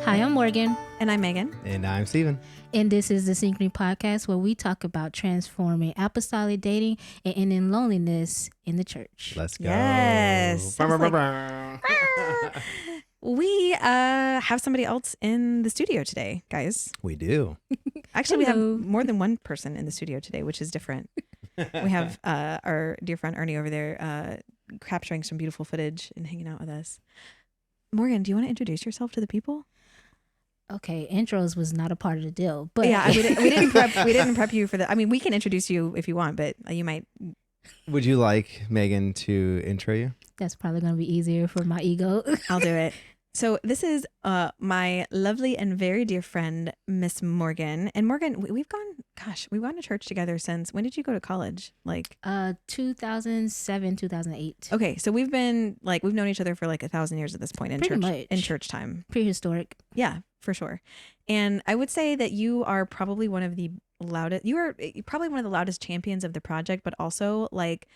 Hi, I'm Morgan. And I'm Megan. And I'm Steven. And this is the Synchrony Podcast, where we talk about transforming apostolic dating and ending loneliness in the church. Let's go. Yes. We have somebody else in the studio today, guys. We do. Actually, Hello. we have more than one person in the studio today, which is different. We have our dear friend Ernie over there capturing some beautiful footage and hanging out with us. Morgan, do you want to introduce yourself to the people? Okay, intros was not a part of the deal, but Yeah, we didn't prep you for the. I mean, we can introduce you if you want, but you might. Would you like Megan to intro you? that's probably going to be easier for my ego. I'll do it. So this is my lovely and very dear friend, Miss Morgan. And Morgan, we've gone to church together since, when did you go to college? Like 2007, 2008. Okay, so we've known each other for like 1,000 years at this point in Pretty church, much. in church time. Prehistoric. Yeah, for sure. And I would say that you are probably one of the loudest. You are probably one of the loudest champions of the project, but also like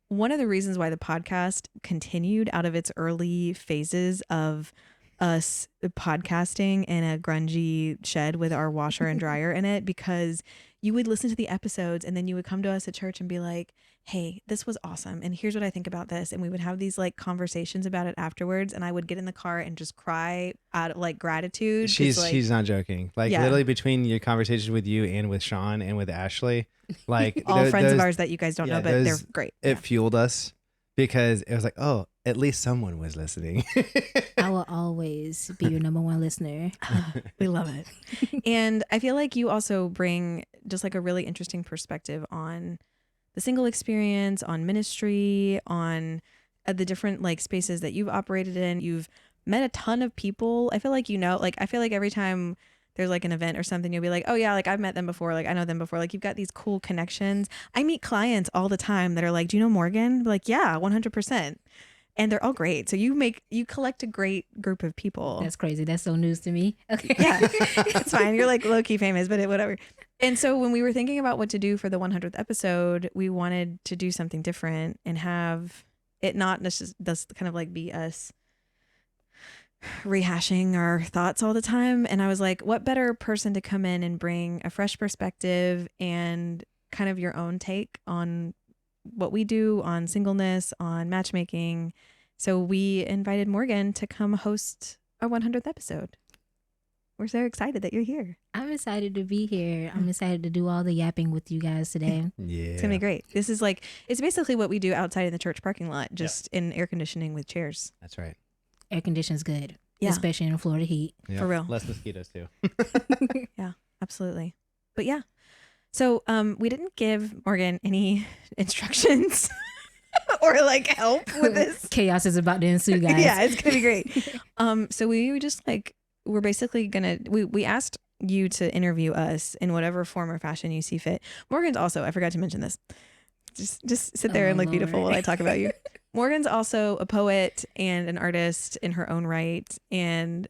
one of the reasons why the podcast continued out of its early phases of us podcasting in a grungy shed with our washer and dryer in it, because you would listen to the episodes and then you would come to us at church and be like, hey, this was awesome, and here's what I think about this, and we would have these like conversations about it afterwards, and I would get in the car and just cry out of like gratitude. She's not joking. Like Yeah. literally between your conversations with you and with Sean and with Ashley, like all friends of ours that you guys don't know, but they're great. It fueled us because it was like, oh, at least someone was listening. I will always be your number one listener. We love it. And I feel like you also bring just like a really interesting perspective on the single experience, on ministry, on the different like spaces that you've operated in. You've met a ton of people. I feel like, I feel like every time there's like an event or something, you'll be like, oh yeah, like I've met them before. Like I know them before. Like you've got these cool connections. I meet clients all the time that are like, do you know Morgan? I'm like, yeah, 100%. And they're all great. So you collect a great group of people. That's crazy. That's so news to me. Okay. Yeah, it's fine. You're like low-key famous, but whatever. And so when we were thinking about what to do for the 100th episode, we wanted to do something different and have it not just kind of like be us rehashing our thoughts all the time. And I was like, what better person to come in and bring a fresh perspective and kind of your own take on what we do, on singleness, on matchmaking. So we invited Morgan to come host our 100th episode. We're so excited that you're here. I'm excited to be here. I'm excited to do all the yapping with you guys today. Yeah. It's gonna be great. This is like, it's basically what we do outside in the church parking lot, just in air conditioning with chairs. That's right. Air conditioning's good. Yeah. Especially in Florida heat. Yeah. For real. Less mosquitoes too. Yeah, absolutely. But yeah. So we didn't give Morgan any instructions or like help with this. Chaos is about to ensue, guys. Yeah, it's gonna be great. So we were just like, we're basically we asked you to interview us in whatever form or fashion you see fit. Morgan's also, I forgot to mention this. Just sit there and look beautiful while I talk about you. Morgan's also a poet and an artist in her own right, and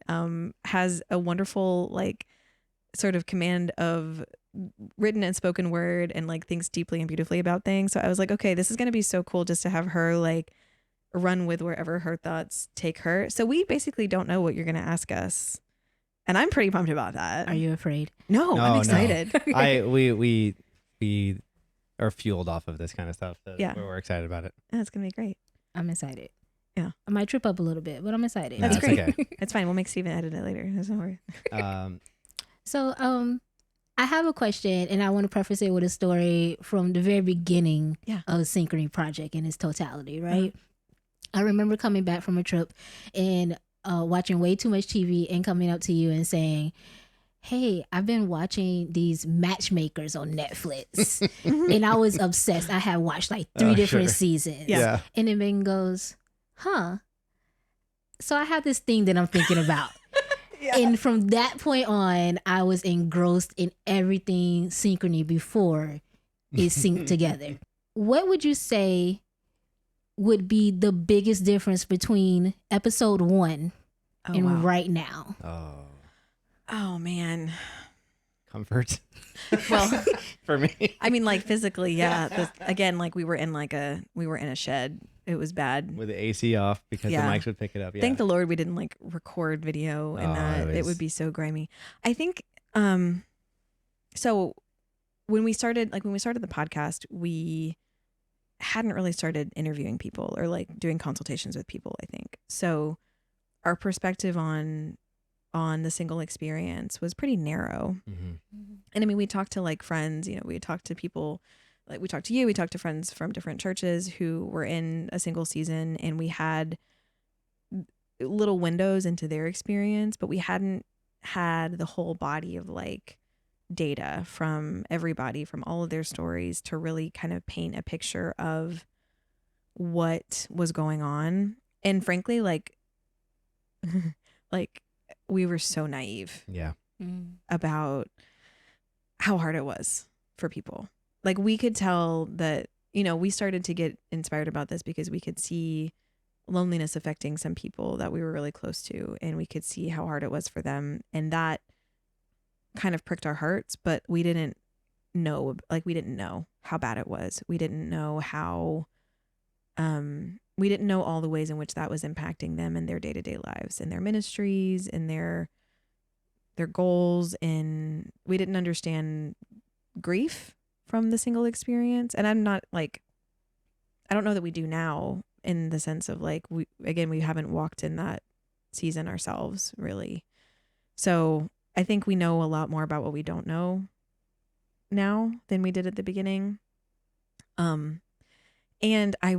has a wonderful like sort of command of written and spoken word, and like thinks deeply and beautifully about things. So I was like, okay, this is going to be so cool just to have her like run with wherever her thoughts take her. So we basically don't know what you're going to ask us, and I'm pretty pumped about that. Are you afraid? No, I'm excited. We are fueled off of this kind of stuff. So Yeah. we're excited about it. Yeah, it's going to be great. I'm excited. Yeah. I might trip up a little bit, but I'm excited. No, That's it's great. okay. It's fine. We'll make Steven edit it later. There's no worry. So, I have a question, and I want to preface it with a story from the very beginning of the Synchrony project in its totality, right? I remember coming back from a trip and watching way too much TV and coming up to you and saying, hey, I've been watching these matchmakers on Netflix. And I was obsessed. I had watched like 3 different seasons. Yeah. And then Megan goes, huh? So I have this thing that I'm thinking about. Yeah. And from that point on, I was engrossed in everything Synchrony before it synced together. What would you say would be the biggest difference between episode 1 and right now? Oh man. Comfort. Well, for me. I mean, like physically, yeah. Again, like we were in a shed it was bad. With the AC off because the mics would pick it up. Yeah. Thank the Lord we didn't like record video and that it would be so grimy. I think so when we started the podcast, we hadn't really started interviewing people or like doing consultations with people, I think. So our perspective on the single experience was pretty narrow. And I mean, we talked to like friends, you know, we talked to people, like we talked to you, we talked to friends from different churches who were in a single season, and we had little windows into their experience, but we hadn't had the whole body of like data from everybody, from all of their stories, to really kind of paint a picture of what was going on. And frankly, like we were so naive about how hard it was for people. Like we could tell that, you know, we started to get inspired about this because we could see loneliness affecting some people that we were really close to, and we could see how hard it was for them. And that kind of pricked our hearts, but we didn't know how bad it was. We didn't know how, we didn't know all the ways in which that was impacting them in their day-to-day lives, in their ministries, in their goals. And we didn't understand grief from the single experience. And I'm not like, I don't know that we do now, in the sense of like, we haven't walked in that season ourselves really. So I think we know a lot more about what we don't know now than we did at the beginning. And I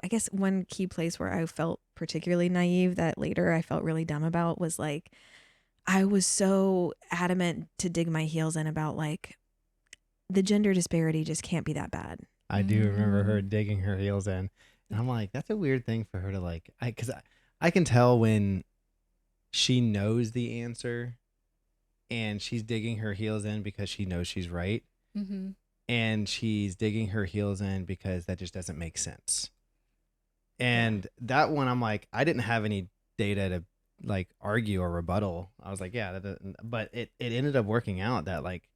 guess one key place where I felt particularly naive that later I felt really dumb about was like, I was so adamant to dig my heels in about like, the gender disparity just can't be that bad. I do remember her digging her heels in. And I'm like, that's a weird thing for her to like, because I can tell when she knows the answer and she's digging her heels in because she knows she's right. And she's digging her heels in because that just doesn't make sense. And that one, I'm like, I didn't have any data to like argue or rebuttal. I was like, yeah, but it ended up working out that like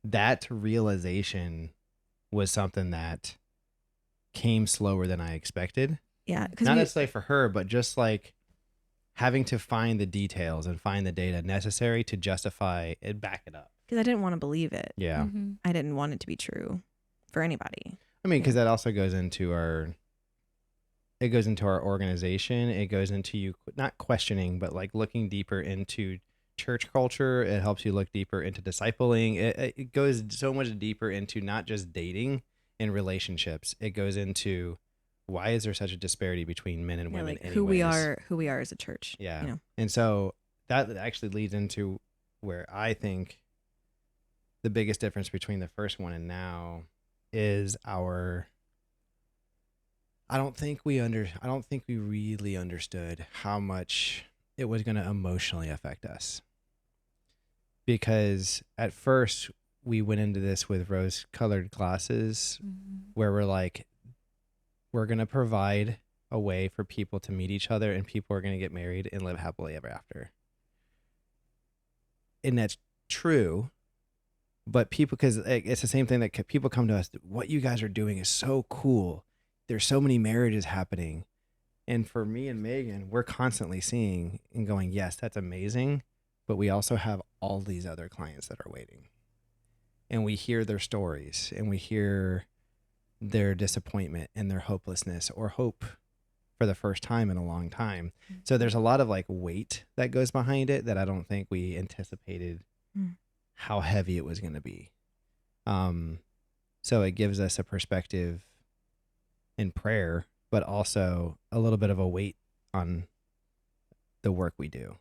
that realization was something that came slower than I expected. Yeah. Not necessarily for her, but just like having to find the details and find the data necessary to justify it, back it up. Because I didn't want to believe it. Yeah. I didn't want it to be true for anybody. I mean, because that also goes into our organization. It goes into you not questioning, but like looking deeper into church culture. It helps you look deeper into discipling. It goes so much deeper into not just dating and relationships. It goes into why is there such a disparity between men and women? Like who we are as a church. Yeah. You know? And so that actually leads into where I think the biggest difference between the first one and now is I don't think we really understood how much it was going to emotionally affect us. Because at first we went into this with rose-colored glasses, where we're like, we're going to provide a way for people to meet each other, and people are going to get married and live happily ever after. And that's true. But people, because it's the same thing that people come to us, what you guys are doing is so cool. There's so many marriages happening. And for me and Megan, we're constantly seeing and going, yes, that's amazing. But we also have all these other clients that are waiting. And we hear their stories, and we hear their disappointment and their hopelessness, or hope for the first time in a long time. So there's a lot of like weight that goes behind it that I don't think we anticipated how heavy it was going to be. So it gives us a perspective in prayer, but also a little bit of a weight on the work we do.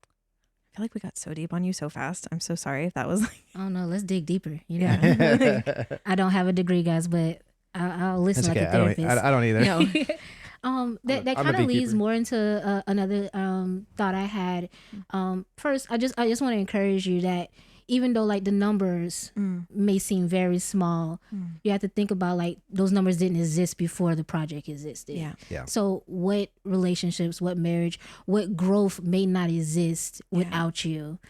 I feel like we got so deep on you so fast. I'm so sorry if that was like... Oh no, let's dig deeper. You know, I don't have a degree, guys, but I'll listen like a therapist. I don't either. No. That kind of leads more into another thought I had. First, I just want to encourage you that even though like the numbers may seem very small, you have to think about like those numbers didn't exist before the project existed. Yeah. So what relationships, what marriage, what growth may not exist without you.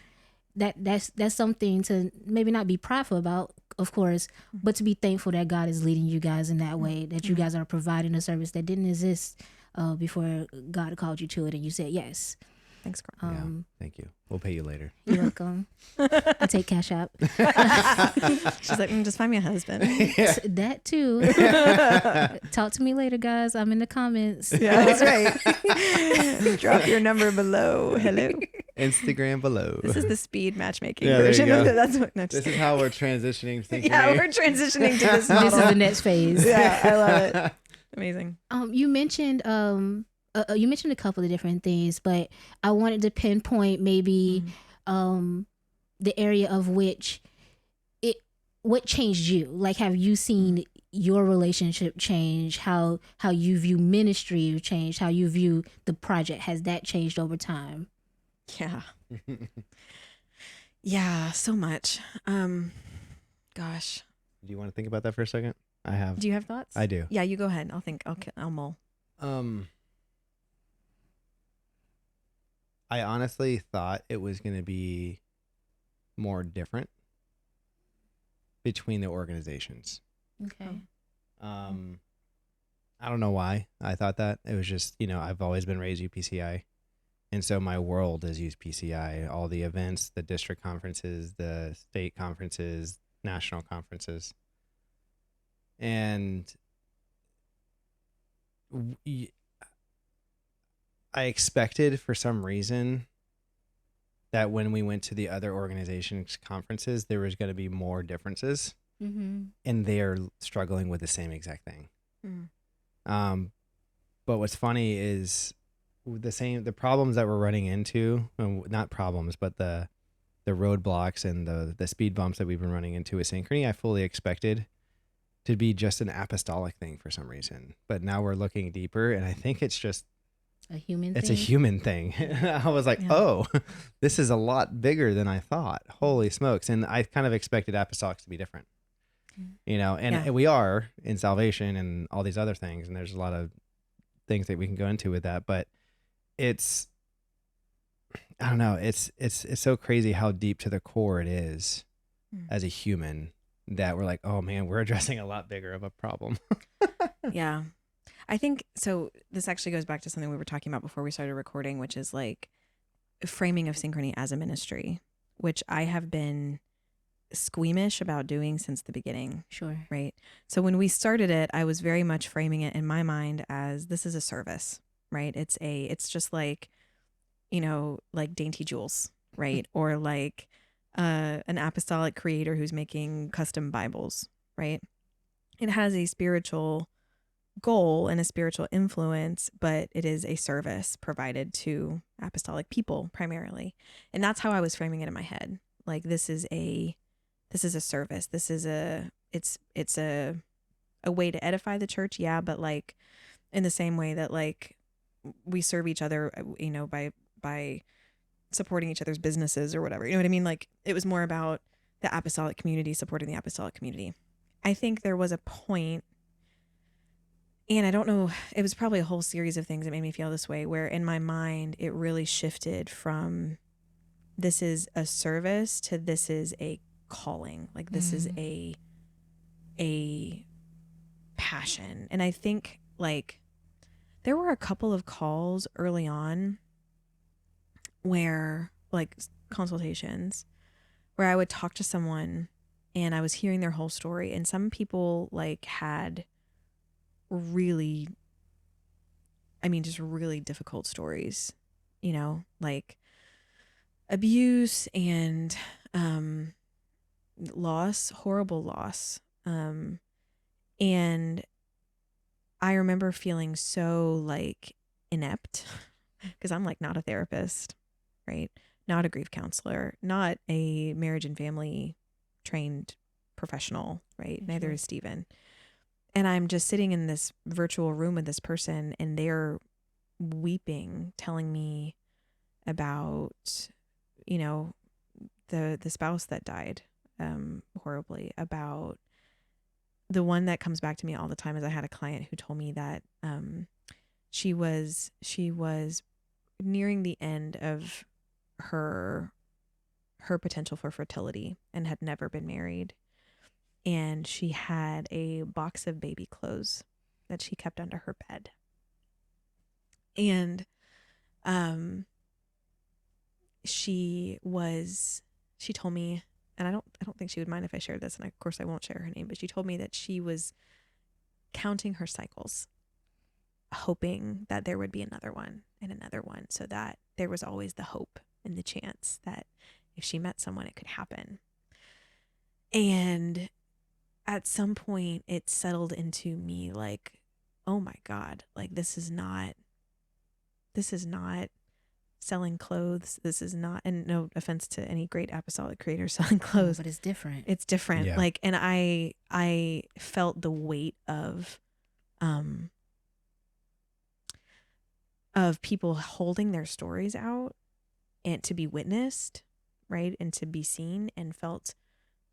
That's something to maybe not be prideful about, of course, but to be thankful that God is leading you guys in that way, that you guys are providing a service that didn't exist before God called you to it and you said yes. Thanks, girl. Yeah, thank you. We'll pay you later. You're welcome. I take Cash App. She's like, just find me a husband. That too. Talk to me later, guys. I'm in the comments. Yeah, that's right. Drop your number below. Hello. Instagram below. This is the speed matchmaking Yeah, there you version go. of it. That's what. No, This is how we're transitioning. Synchrony. yeah, we're transitioning to this model. This is the next phase. Yeah, I love it. Amazing. You mentioned a couple of different things, but I wanted to pinpoint maybe the area of what changed you. Like, have you seen your relationship change? How you view ministry change? How you view the project? Has that changed over time? Yeah. Yeah, so much. Gosh. Do you want to think about that for a second? I have. Do you have thoughts? I do. Yeah, you go ahead. I'll mull. I honestly thought it was going to be more different between the organizations. Okay. I don't know why I thought that. It was just, I've always been raised UPCI. And so my world is UPCI, all the events, the district conferences, the state conferences, national conferences. And I expected for some reason that when we went to the other organizations' conferences, there was going to be more differences. Mm-hmm. And they're struggling with the same exact thing. But what's funny is the problems that we're running into, not problems, but the roadblocks and the speed bumps that we've been running into with Synchrony, I fully expected to be just an apostolic thing for some reason. But now we're looking deeper, and I think it's just a human thing. I was like, oh, this is a lot bigger than I thought. Holy smokes. And I kind of expected apostolics to be different. And we are in salvation and all these other things. And there's a lot of things that we can go into with that, but I don't know. It's so crazy how deep to the core it is as a human that we're like, oh man, we're addressing a lot bigger of a problem. Yeah. I think, so this actually goes back to something we were talking about before we started recording, which is like framing of Synchrony as a ministry, which I have been squeamish about doing since the beginning. Sure. Right. So when we started it, I was very much framing it in my mind as this is a service, right? It's just like, like Dainty Jewels, right? Or like an apostolic creator who's making custom Bibles, right? It has a spiritual goal and a spiritual influence, but it is a service provided to apostolic people primarily. And that's how I was framing it in my head. Like, this is a service. This is it's a way to edify the church. Yeah. But like in the same way that like we serve each other, by supporting each other's businesses or whatever, you know what I mean? Like, it was more about the apostolic community supporting the apostolic community. I think there was a point, and I don't know, it was probably a whole series of things that made me feel this way, where in my mind, it really shifted from this is a service to this is a calling. Like, this is a passion. And I think like there were a couple of calls early on where, like, consultations where I would talk to someone and I was hearing their whole story, and some people like had really, just really difficult stories, like abuse and loss, horrible loss. And I remember feeling so like inept because I'm like not a therapist, right? Not a grief counselor, not a marriage and family trained professional, right? Mm-hmm. Neither is Steven. And I'm just sitting in this virtual room with this person, and they're weeping, telling me about, the spouse that died horribly, about the one that comes back to me all the time is I had a client who told me that she was nearing the end of her potential for fertility and had never been married. and she had a box of baby clothes that she kept under her bed. And she told me, and I don't think she would mind if I shared this, and of course I won't share her name, but she told me that she was counting her cycles, hoping that there would be another one and another one, so that there was always the hope and the chance that if she met someone, it could happen. And at some point it settled into me like, oh my God, like this is not selling clothes. This is not, and no offense to any great apostolic creators selling clothes, but it's different. It's different. Yeah. Like, and I felt the weight of people holding their stories out and to be witnessed, right? And to be seen, and felt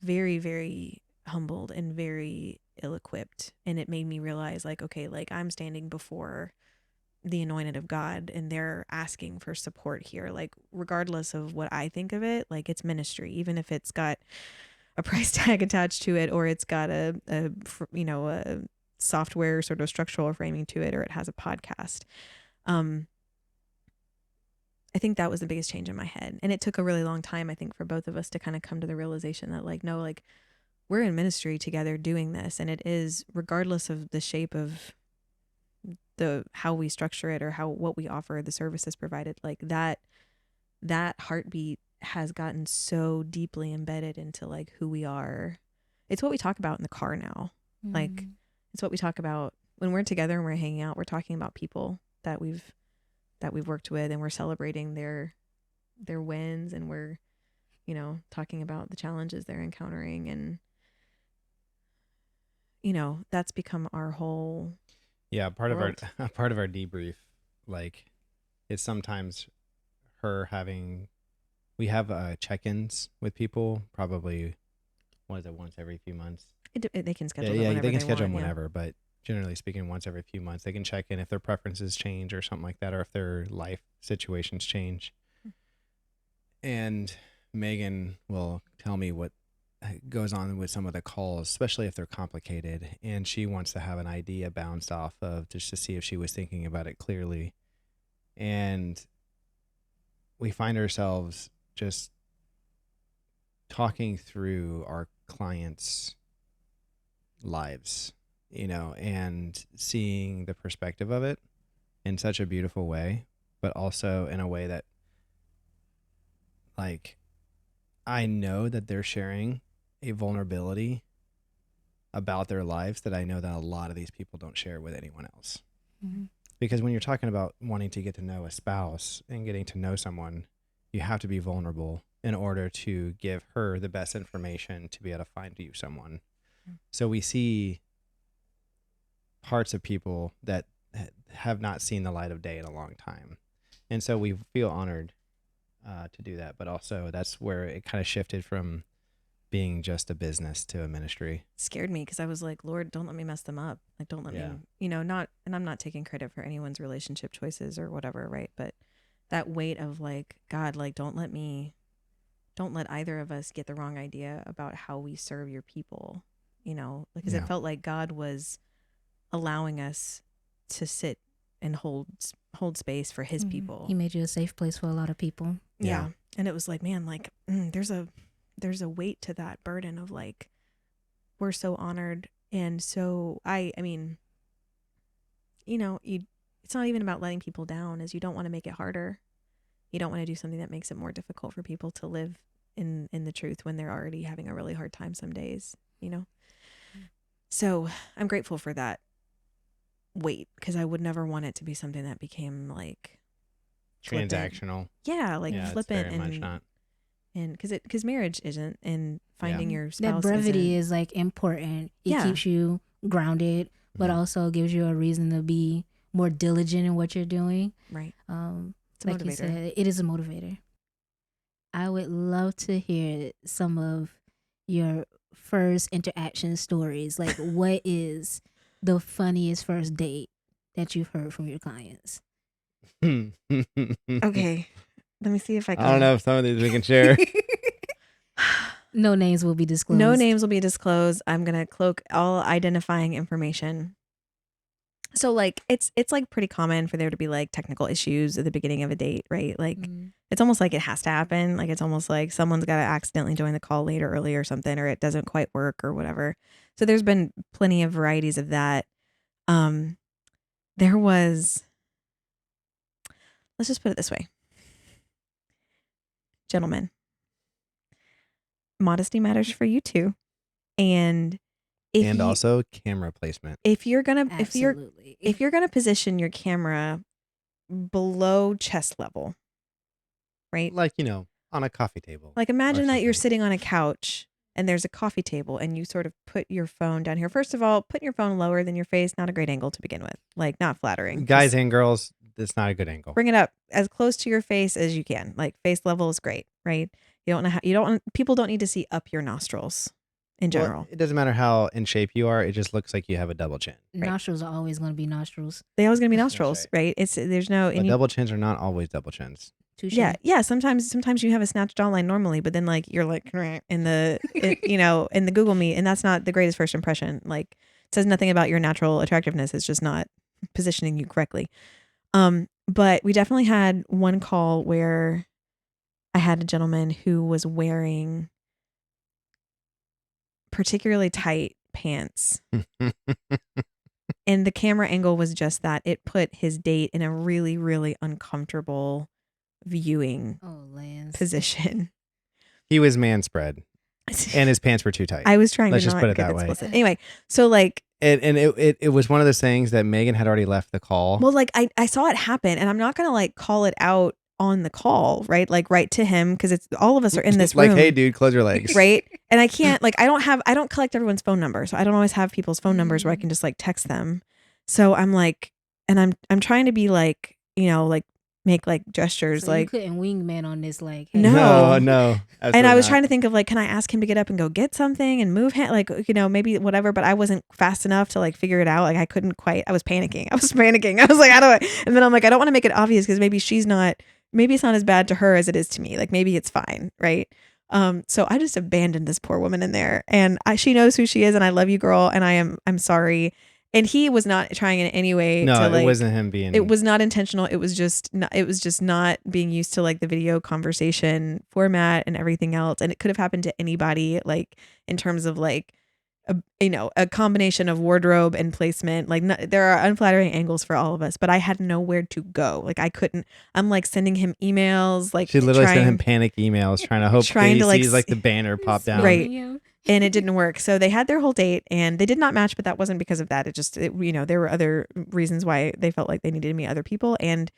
very, very humbled and very ill-equipped. And it made me realize, like, okay, like I'm standing before the anointed of God, and they're asking for support here. Like, regardless of what I think of it, like it's ministry, even if it's got a price tag attached to it, or it's got a software sort of structural framing to it, or it has a podcast. I think that was the biggest change in my head. And it took a really long time, I think, for both of us to kind of come to the realization that, like, no, like we're in ministry together doing this. And it is, regardless of the shape of how we structure it or what we offer, the services provided, like that heartbeat has gotten so deeply embedded into like who we are. It's what we talk about in the car now. Mm-hmm. Like, it's what we talk about when we're together and we're hanging out. We're talking about people that we've worked with, and we're celebrating their wins, and we're, talking about the challenges they're encountering. And, that's become our whole part world. of our debrief, like, it's sometimes we have check-ins with people, probably once every few months. They can schedule them whenever they can schedule them want, whenever, but generally speaking, once every few months, they can check in if their preferences change or something like that, or if their life situations change. And Megan will tell me what goes on with some of the calls, especially if they're complicated, and she wants to have an idea bounced off of just to see if she was thinking about it clearly. And we find ourselves just talking through our clients' lives, and seeing the perspective of it in such a beautiful way, but also in a way that, like, I know that they're sharing a vulnerability about their lives that I know that a lot of these people don't share with anyone else. Mm-hmm. Because when you're talking about wanting to get to know a spouse and getting to know someone, you have to be vulnerable in order to give her the best information to be able to find you someone. Mm-hmm. So we see parts of people that have not seen the light of day in a long time. And so we feel honored to do that. But also that's where it kind of shifted from being just a business to a ministry. It scared me because I was like, Lord, don't let me mess them up. Like, don't let me, not, and I'm not taking credit for anyone's relationship choices or whatever, right? But that weight of like, God, like, don't let either of us get the wrong idea about how we serve your people, because it felt like God was allowing us to sit and hold space for his people. He made you a safe place for a lot of people. Yeah. And it was like, man, like there's a weight to that burden of like, we're so honored. And so I mean, it's not even about letting people down, as you don't want to make it harder. You don't want to do something that makes it more difficult for people to live in the truth when they're already having a really hard time some days, So I'm grateful for that weight, because I would never want it to be something that became like transactional. Flippant, very much not. And because marriage isn't, and finding your spouse, that brevity is like important. It keeps you grounded, but also gives you a reason to be more diligent in what you're doing. Right. It's like motivator. You said, it is a motivator. I would love to hear some of your first interaction stories. Like, what is the funniest first date that you've heard from your clients? Okay. Let me see if I can. I don't know if some of these we can share. No names will be disclosed. No names will be disclosed. I'm going to cloak all identifying information. So like it's like pretty common for there to be like technical issues at the beginning of a date, right? Like it's almost like it has to happen. Like it's almost like someone's got to accidentally join the call late or early or something, or it doesn't quite work or whatever. So there's been plenty of varieties of that. There was, let's just put it this way. Gentlemen, modesty matters for you too. And also camera placement. If you're gonna Absolutely. if you're gonna position your camera below chest level, right? Like, on a coffee table. Like imagine that you're something. sitting on a couch and there's a coffee table and you sort of put your phone down here. First of all, put your phone lower than your face, not a great angle to begin with. Like not flattering. Guys Just and girls, that's not a good angle. bring it up as close to your face as you can. Like face level is great, right? People don't need to see up your nostrils in general. Well, it doesn't matter how in shape you are. It just looks like you have a double chin. Right. Nostrils are always going to be nostrils. They always gonna be That's nostrils, right. right? There's no But double chins are not always double chins. Touche. Yeah. Sometimes you have a snatched jawline normally, but then like you're like in the in the Google Meet, and that's not the greatest first impression. Like it says nothing about your natural attractiveness. It's just not positioning you correctly. But we definitely had one call where I had a gentleman who was wearing particularly tight pants. And the camera angle was just that. It put his date in a really, really uncomfortable viewing position. He was man spread, and his pants were too tight. I was trying Let's to just not put it get that way. explicit. Anyway, so like, and it was one of those things that Megan had already left the call. well, like I saw it happen, and I'm not gonna like call it out on the call, right? Like right to him, because it's all of us are in this like, room. hey, dude, close your legs, right? And I can't like I don't collect everyone's phone number, so I don't always have people's phone numbers where I can just like text them. So I'm like, and I'm trying to be like, like make like gestures, So like you couldn't wingman on this, like, hey. No. And I was not. trying to think of like, can I ask him to get up and go get something and move him, like, maybe whatever, but I wasn't fast enough to like figure it out. Like I couldn't quite, I was panicking. I was like, how do I, and then I'm like, I don't want to make it obvious because maybe it's not as bad to her as it is to me. Like maybe it's fine. Right. So I just abandoned this poor woman in there, and she knows who she is, and I love you, girl. And I'm sorry. And he was not trying in any way. No, to, like, it wasn't him being. It was not intentional. It was just not being used to like the video conversation format and everything else. And it could have happened to anybody, like in terms of like a combination of wardrobe and placement. Like there are unflattering angles for all of us, but I had nowhere to go. Like I couldn't. I'm like sending him emails. Like she literally sent him panic emails, trying to hope he sees like the banner pop down. Right. And it didn't work. So they had their whole date and they did not match, but that wasn't because of that. There were other reasons why they felt like they needed to meet other people, and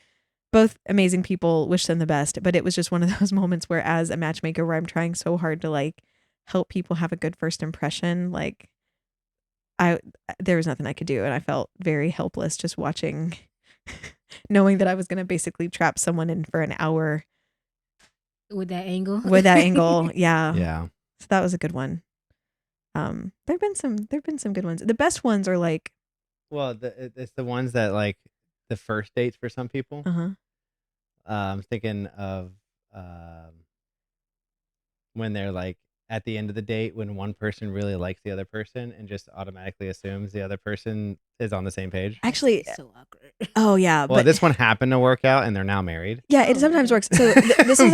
both amazing people, wish them the best. But it was just one of those moments where as a matchmaker where I'm trying so hard to like help people have a good first impression, like there was nothing I could do. And I felt very helpless just watching, knowing that I was going to basically trap someone in for an hour. With that angle? Yeah. Yeah. So that was a good one. There've been some good ones. The best ones are like, well, it's the ones that like the first dates for some people. I'm thinking of when they're like at the end of the date, when one person really likes the other person and just automatically assumes the other person is on the same page. Actually, so awkward. Oh yeah, well, this one happened to work out, and they're now married. Yeah, it sometimes works. So this was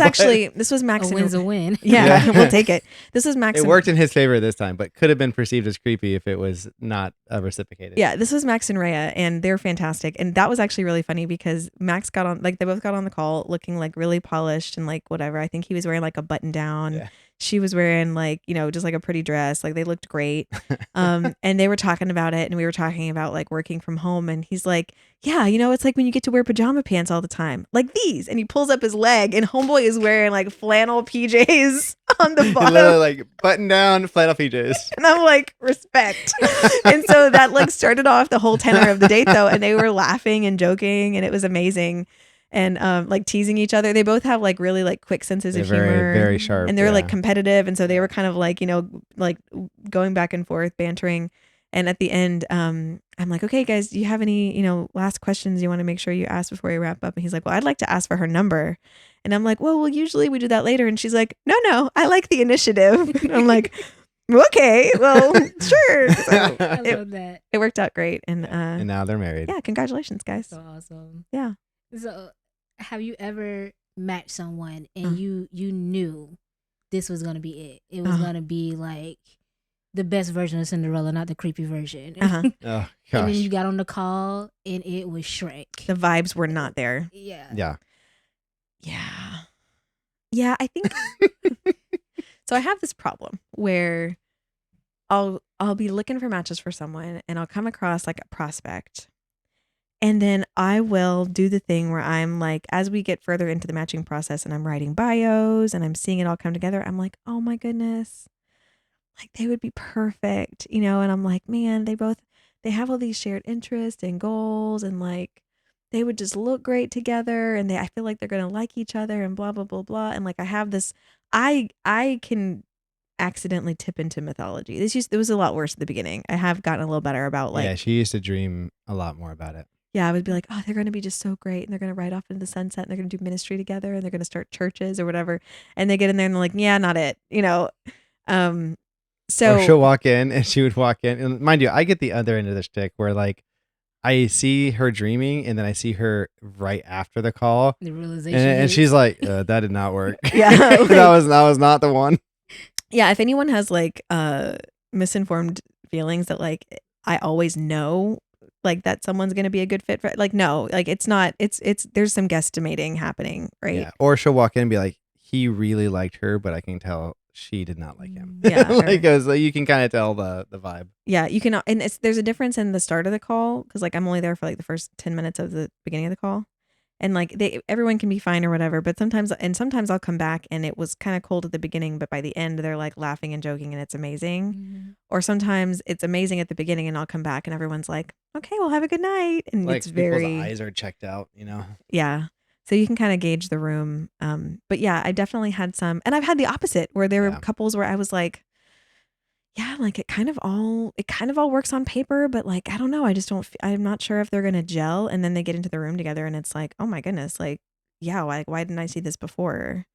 Max. A win's a win. Yeah, we'll take it. This was Max. It worked in his favor this time, but could have been perceived as creepy if it was not reciprocated. Yeah, this was Max and Rhea, and they're fantastic. And that was actually really funny because Max got on, like they both got on the call looking like really polished and like whatever. I think he was wearing like a button down. Yeah. She was wearing like, just like a pretty dress. Like they looked great. And they were talking about it, and we were talking about like working from home, and he's like, yeah, it's like when you get to wear pajama pants all the time, like these. And he pulls up his leg, and homeboy is wearing like flannel PJs on the bottom. Literally like button down flannel PJs. And I'm like, respect. And so that like started off the whole tenor of the date though. And they were laughing and joking, and it was amazing. And like teasing each other. They both have like really like quick senses of humor. Very, very sharp. And they're like competitive. And so they were kind of like, like going back and forth, bantering. And at the end, I'm like, okay, guys, do you have any, last questions you want to make sure you ask before we wrap up? And he's like, well, I'd like to ask for her number. And I'm like, well, usually we do that later. And she's like, no, I like the initiative. And I'm like, okay, well, sure. So I love that. it worked out great. And now they're married. yeah, congratulations, guys. So awesome. Yeah. So have you ever matched someone and you knew this was going to be it? It was going to be like the best version of Cinderella, not the creepy version. Oh, gosh. And then you got on the call and it was Shrek. The vibes were not there. Yeah. Yeah. Yeah. Yeah, I think so. I have this problem where I'll be looking for matches for someone and I'll come across like a prospect. And then I will do the thing where I'm like, as we get further into the matching process and I'm writing bios and I'm seeing it all come together, I'm like, oh my goodness, like they would be perfect, and I'm like, man, they have all these shared interests and goals and like they would just look great together and I feel like they're going to like each other and blah, blah, blah, blah. And like I have this, I can accidentally tip into mythology. It was a lot worse at the beginning. I have gotten a little better about like. Yeah, she used to dream a lot more about it. Yeah, I would be like, oh, they're going to be just so great. And they're going to ride off into the sunset and they're going to do ministry together and they're going to start churches or whatever. And they get in there and they're like, yeah, not it, So or she'll walk in and she would walk in. And mind you, I get the other end of the stick where like I see her dreaming and then I see her right after the call. The realization. And she's like, that did not work. Yeah. that was not the one. Yeah. If anyone has like misinformed feelings that like I always know like that someone's going to be a good fit for, like, no, like it's not, it's there's some guesstimating happening, right? Yeah. Or she'll walk in and be like, he really liked her, but I can tell she did not like him. Yeah. Like it was, you can kind of tell the vibe. Yeah, you can, and there's a difference in the start of the call because like I'm only there for like the first 10 minutes of the beginning of the call, and like everyone can be fine or whatever, but sometimes I'll come back and it was kind of cold at the beginning, but by the end they're like laughing and joking and it's amazing. Mm-hmm. Or sometimes it's amazing at the beginning and I'll come back and everyone's like, okay, well have a good night, and like it's very people's eyes are checked out, Yeah. So you can kind of gauge the room. But yeah, I definitely had some, and I've had the opposite where there were couples where I was like, yeah, like it kind of all works on paper, but like, I don't know. I'm not sure if they're going to gel. And then they get into the room together and it's like, oh my goodness, like, yeah, why didn't I see this before?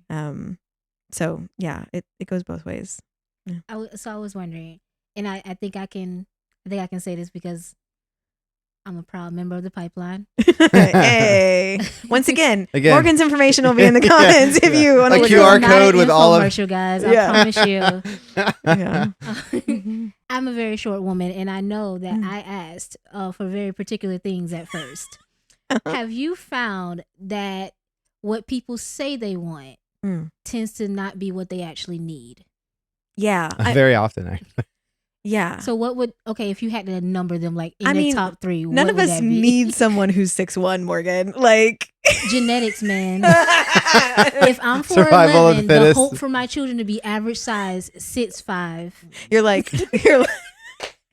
So yeah, it goes both ways. Yeah. I was wondering, and I think I can say this because I'm a proud member of the pipeline. Hey, once again, Morgan's information will be in the comments if you want to look QR code with all of commercial guys. I promise you. Yeah. I'm a very short woman, and I know that I asked for very particular things at first. Have you found that what people say they want tends to not be what they actually need? Yeah, very often actually. Yeah. So if you had to number them like in the top three, none of us need someone who's 6'1", Morgan. Like genetics, man. If I'm 4'11", the hope for my children to be average size 6'5". You're like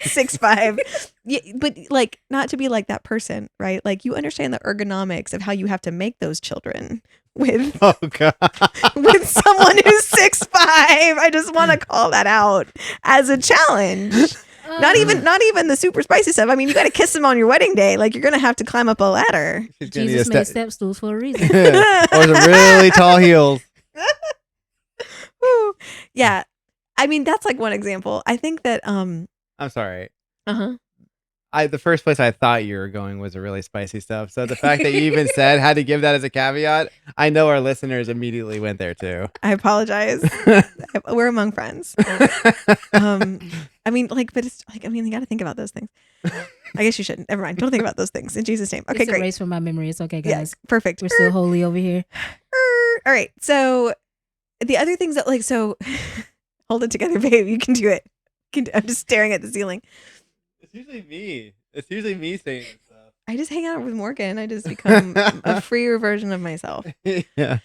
6'5". Yeah, but like not to be like that person, right? Like you understand the ergonomics of how you have to make those children with with someone who's 6'5". I just want to call that out as a challenge. Not even the super spicy stuff. I mean, you got to kiss them on your wedding day. Like you're gonna have to climb up a ladder. Jesus made step stools for a reason. Or the really tall heels. Yeah, I mean that's like one example. I think that I'm sorry. The first place I thought you were going was a really spicy stuff. So the fact that you even had to give that as a caveat, I know our listeners immediately went there too. I apologize. We're among friends. I mean, like, but it's like, I mean, you got to think about those things. I guess you shouldn't. Never mind. Don't think about those things in Jesus' name. Okay, it's great. Erased from my memory. It's okay, guys. Yeah, perfect. We're still holy over here. All right. So the other things that like, so hold it together, babe. You can do it. I'm just staring at the ceiling. It's usually me saying this stuff. I just hang out with Morgan. I just become a freer version of myself. Yeah.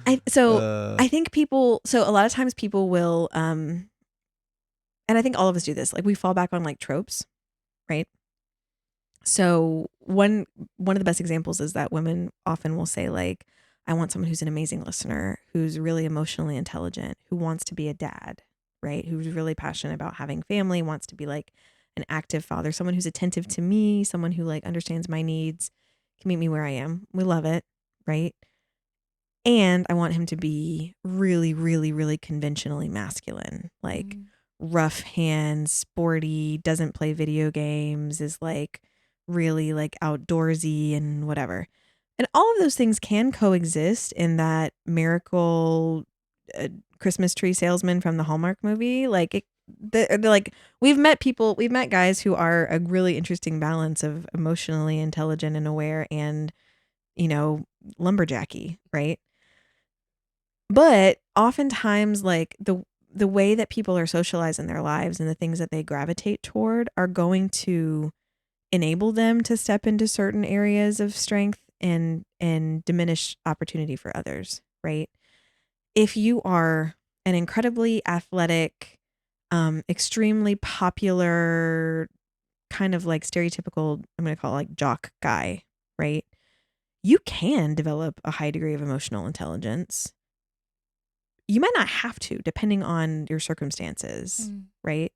I think people, so a lot of times people will, and I think all of us do this, like we fall back on like tropes, right? So one of the best examples is that women often will say like, I want someone who's an amazing listener, who's really emotionally intelligent, who wants to be a dad, right? Who's really passionate about having family, wants to be like an active father, someone who's attentive to me, someone who like understands my needs, can meet me where I am. We love it, right? And I want him to be really, really, really conventionally masculine, like rough hands, sporty, doesn't play video games, is like really like outdoorsy and whatever. And all of those things can coexist in that miracle Christmas tree salesman from the Hallmark movie. Like they're like, we've met guys who are a really interesting balance of emotionally intelligent and aware and, lumberjacky, right? But oftentimes, like the way that people are socialized in their lives and the things that they gravitate toward are going to enable them to step into certain areas of strength and diminish opportunity for others, right? If you are an incredibly athletic, extremely popular, kind of like stereotypical, I'm going to call it like jock guy, right? You can develop a high degree of emotional intelligence. You might not have to, depending on your circumstances, right?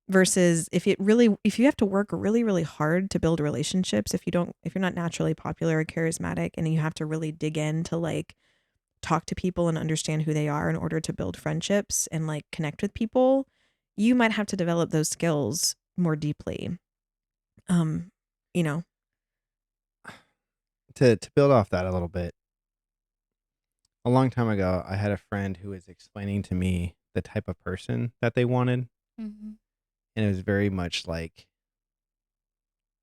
Versus if you have to work really, really hard to build relationships, if you're not naturally popular or charismatic and you have to really dig in to like talk to people and understand who they are in order to build friendships and like connect with people, you might have to develop those skills more deeply. To build off that a little bit, a long time ago, I had a friend who was explaining to me the type of person that they wanted. And it was very much like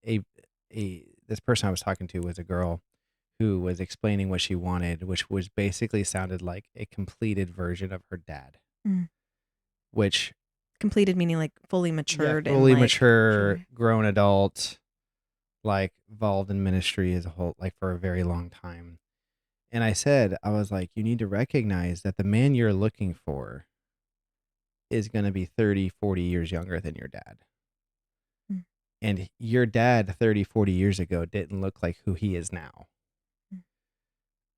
this person I was talking to was a girl who was explaining what she wanted, which was basically sounded like a completed version of her dad. Which completed meaning like fully matured, fully and like, mature, grown adult, like involved in ministry as a whole, like for a very long time. And I was like, you need to recognize that the man you're looking for is going to be 30, 40 years younger than your dad. And your dad 30, 40 years ago didn't look like who he is now.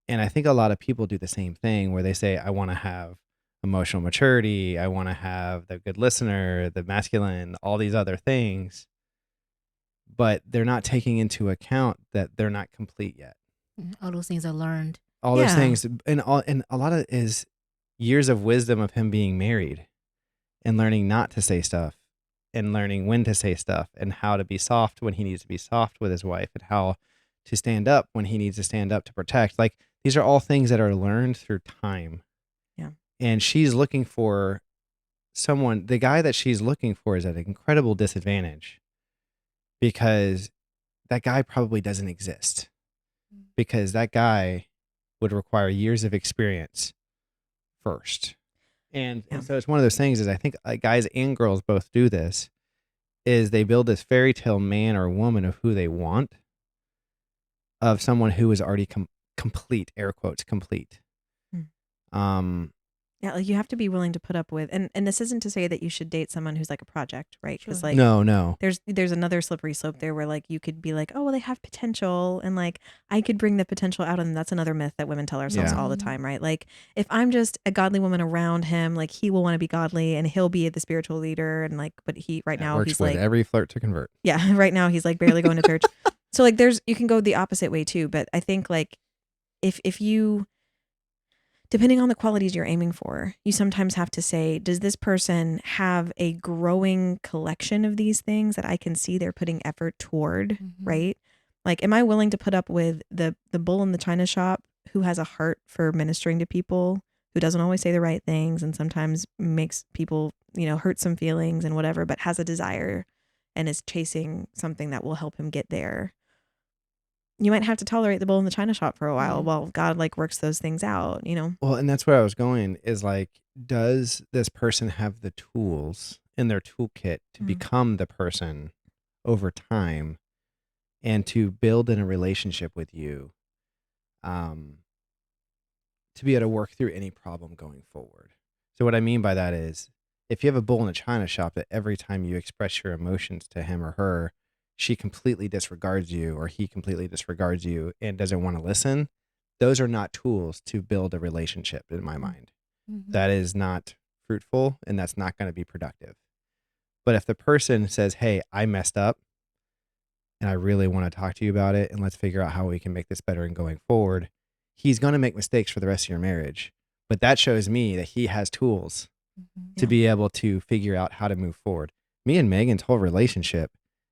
And I think a lot of people do the same thing where they say, I want to have emotional maturity. I want to have the good listener, the masculine, all these other things. But they're not taking into account that they're not complete yet. All those things are learned. All those things. And a lot of it is years of wisdom of him being married and learning not to say stuff and learning when to say stuff and how to be soft when he needs to be soft with his wife and how to stand up when he needs to stand up to protect. Like, these are all things that are learned through time. Yeah. And she's looking for the guy that she's looking for is at an incredible disadvantage because that guy probably doesn't exist, because that guy would require years of experience first. And so it's one of those things is I think guys and girls both do this, is they build this fairy tale man or woman of who they want, of someone who is already complete, air quotes, complete. Yeah, like you have to be willing to put up with, and this isn't to say that you should date someone who's like a project, right? Because like no, there's another slippery slope there where like you could be like, oh well, they have potential, and like I could bring the potential out, and that's another myth that women tell ourselves all the time, right? Like if I'm just a godly woman around him, like he will want to be godly, and he'll be the spiritual leader, and like, but he now he's like every flirt to convert. Yeah, right now he's like barely going to church. So like you can go the opposite way too, but I think like if you, depending on the qualities you're aiming for, you sometimes have to say, does this person have a growing collection of these things that I can see they're putting effort toward, right? Like, am I willing to put up with the bull in the china shop who has a heart for ministering to people, who doesn't always say the right things and sometimes makes people, hurt some feelings and whatever, but has a desire and is chasing something that will help him get there? You might have to tolerate the bull in the china shop for a while while God like works those things out, Well, and that's where I was going is like, does this person have the tools in their toolkit to become the person over time and to build in a relationship with you, to be able to work through any problem going forward? So what I mean by that is, if you have a bull in a china shop that every time you express your emotions to him or her, she completely disregards you or he completely disregards you and doesn't want to listen, those are not tools to build a relationship in my mind. That is not fruitful and that's not going to be productive. But if the person says, hey, I messed up and I really want to talk to you about it and let's figure out how we can make this better and going forward, he's going to make mistakes for the rest of your marriage. But that shows me that he has tools to be able to figure out how to move forward. Me and Megan's whole relationship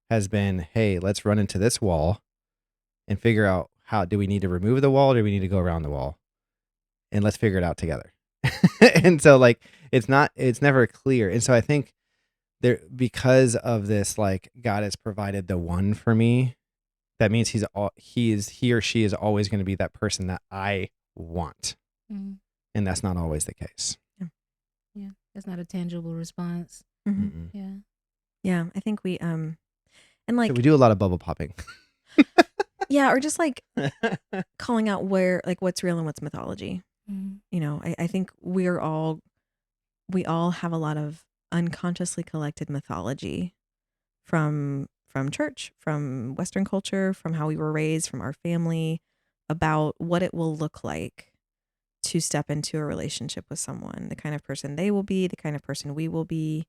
has been, hey, let's run into this wall and figure out how do we need to remove the wall or do we need to go around the wall? And let's figure it out together. And so like, it's never clear. And so I think because of this, like God has provided the one for me, that means he or she is always going to be that person that I want. Mm-hmm. And that's not always the case. Yeah. That's not a tangible response. Mm-hmm. Yeah. Yeah. I think we, and like, so we do a lot of bubble popping. Yeah. Or just like calling out what's real and what's mythology. Mm-hmm. You know, I think we all have a lot of unconsciously collected mythology from church, from Western culture, from how we were raised, from our family, about what it will look like to step into a relationship with someone, the kind of person they will be, the kind of person we will be.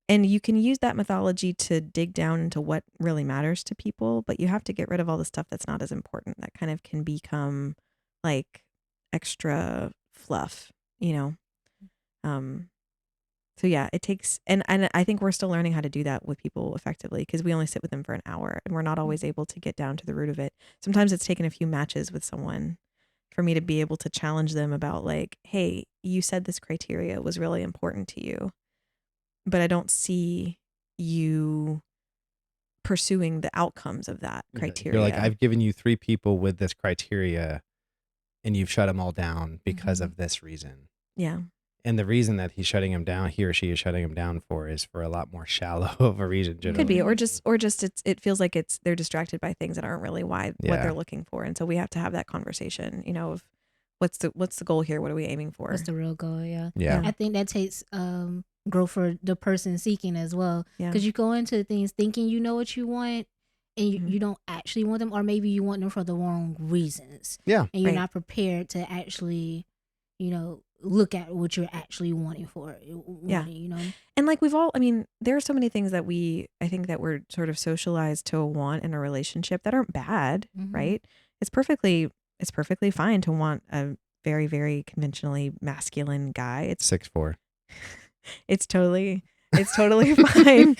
And you can use that mythology to dig down into what really matters to people, but you have to get rid of all the stuff that's not as important. That kind of can become like extra fluff, you know? So yeah, it takes, and I think we're still learning how to do that with people effectively because we only sit with them for an hour and we're not always able to get down to the root of it. Sometimes it's taken a few matches with someone for me to be able to challenge them about like, hey, you said this criteria was really important to you, but I don't see you pursuing the outcomes of that criteria. You're like, I've given you 3 people with this criteria and you've shut them all down because of this reason. Yeah. And the reason that he or she is shutting him down for is for a lot more shallow of a reason. Generally. Could be, or just it feels like they're distracted by things that aren't really what they're looking for, and so we have to have that conversation. You know, of what's the goal here? What are we aiming for? What's the real goal? Yeah. I think that takes growth for the person seeking as well, because you go into things thinking you know what you want, and you don't actually want them, or maybe you want them for the wrong reasons. Yeah, and you're not prepared to actually, look at what you're actually wanting for it. And like there are so many things that I think that we're sort of socialized to want in a relationship that aren't bad, right? It's perfectly fine to want a very, very conventionally masculine guy. It's 6'4". It's totally fine.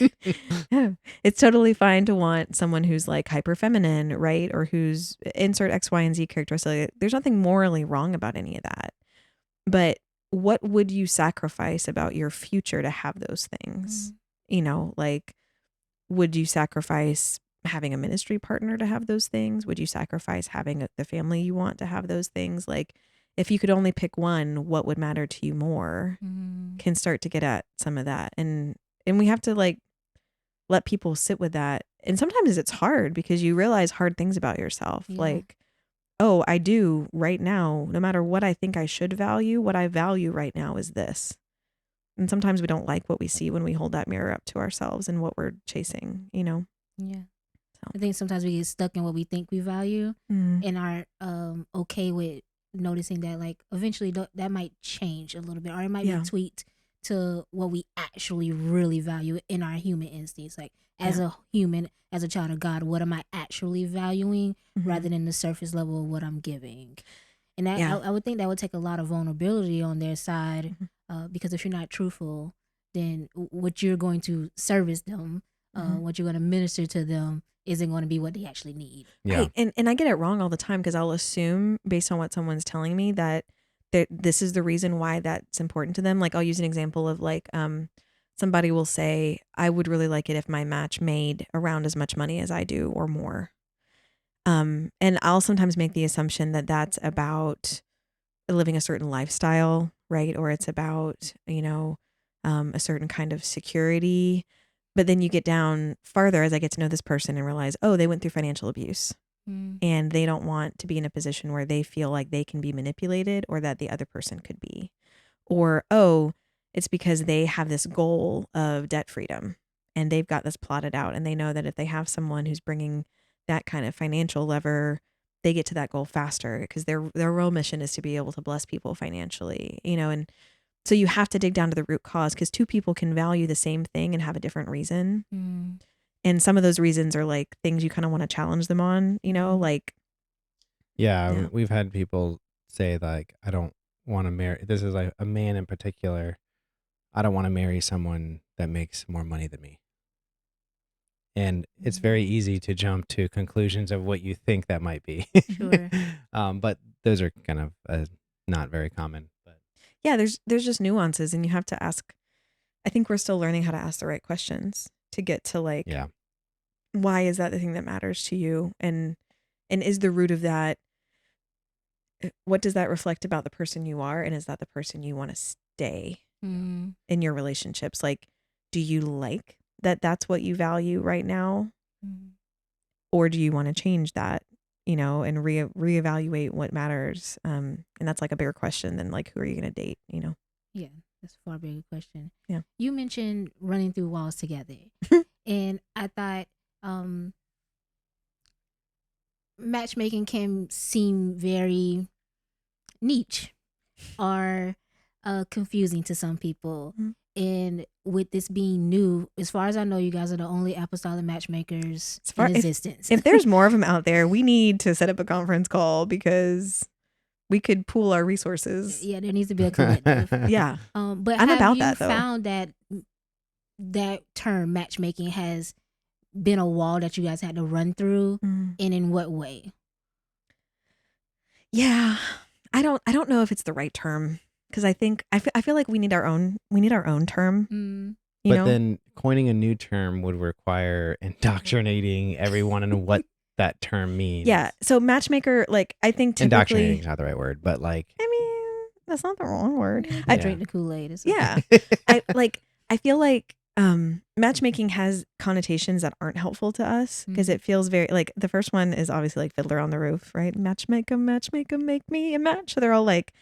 It's totally fine to want someone who's like hyper feminine, right? Or who's insert X, Y, and Z characteristic. There's nothing morally wrong about any of that. But what would you sacrifice about your future to have those things? Like, would you sacrifice having a ministry partner to have those things? Would you sacrifice having the family you want to have those things? Like, if you could only pick one, what would matter to you more? Can start to get at some of that. And we have to like let people sit with that. And sometimes it's hard because you realize hard things about yourself. Yeah. Like, oh, I do right now, no matter what I think I should value, what I value right now is this. And sometimes we don't like what we see when we hold that mirror up to ourselves and what we're chasing, Yeah. So. I think sometimes we get stuck in what we think we value and are okay with noticing that like eventually that might change a little bit, or it might be tweaked to what we actually really value in our human instincts. Like as a human, as a child of God, what am I actually valuing rather than the surface level of what I'm giving? And that, I would think that would take a lot of vulnerability on their side because if you're not truthful, then what you're going to service them, what you're going to minister to them isn't going to be what they actually need. Yeah. Right. And I get it wrong all the time because I'll assume based on what someone's telling me that this is the reason why that's important to them. Like I'll use an example of like somebody will say, I would really like it if my match made around as much money as I do or more. And I'll sometimes make the assumption that that's about living a certain lifestyle, right? Or it's about, a certain kind of security. But then you get down farther as I get to know this person and realize, oh, they went through financial abuse and they don't want to be in a position where they feel like they can be manipulated or that the other person could be. Or, oh, it's because they have this goal of debt freedom and they've got this plotted out and they know that if they have someone who's bringing that kind of financial lever, they get to that goal faster because their real mission is to be able to bless people financially, and So you have to dig down to the root cause, because two people can value the same thing and have a different reason. And some of those reasons are like things you kind of want to challenge them on, like. Yeah, we've had people say like, I don't want to marry, this is like a man in particular, I don't want to marry someone that makes more money than me. And it's very easy to jump to conclusions of what you think that might be. Sure. But those are kind of not very common. But yeah, there's just nuances, and you have to ask. I think we're still learning how to ask the right questions to get to like, why is that the thing that matters to you, and is the root of that, what does that reflect about the person you are, and is that the person you want to stay in your relationships? Like, do you like that that's what you value right now, or do you want to change that, and reevaluate what matters? And that's like a bigger question than like, who are you going to date, Yeah, that's a far bigger question. Yeah. You mentioned running through walls together. And I thought matchmaking can seem very niche or confusing to some people. And with this being new, as far as I know, you guys are the only apostolic matchmakers in existence. If there's more of them out there, we need to set up a conference call, because we could pool our resources. Yeah, there needs to be a collective. Yeah. But I'm have about you that, though. found that term matchmaking has been a wall that you guys had to run through, and in what way? Yeah, I don't know if it's the right term, because I feel like we need our own term. But then coining a new term would require indoctrinating everyone in what that term means. Yeah. So matchmaker, like, I think typically, indoctrinating is not the right word, but like, I mean, that's not the wrong word. I drink the Kool-Aid. Yeah. I feel like matchmaking has connotations that aren't helpful to us, because it feels very like, the first one is obviously like Fiddler on the Roof, right? Matchmaker, make me a match. So they're all like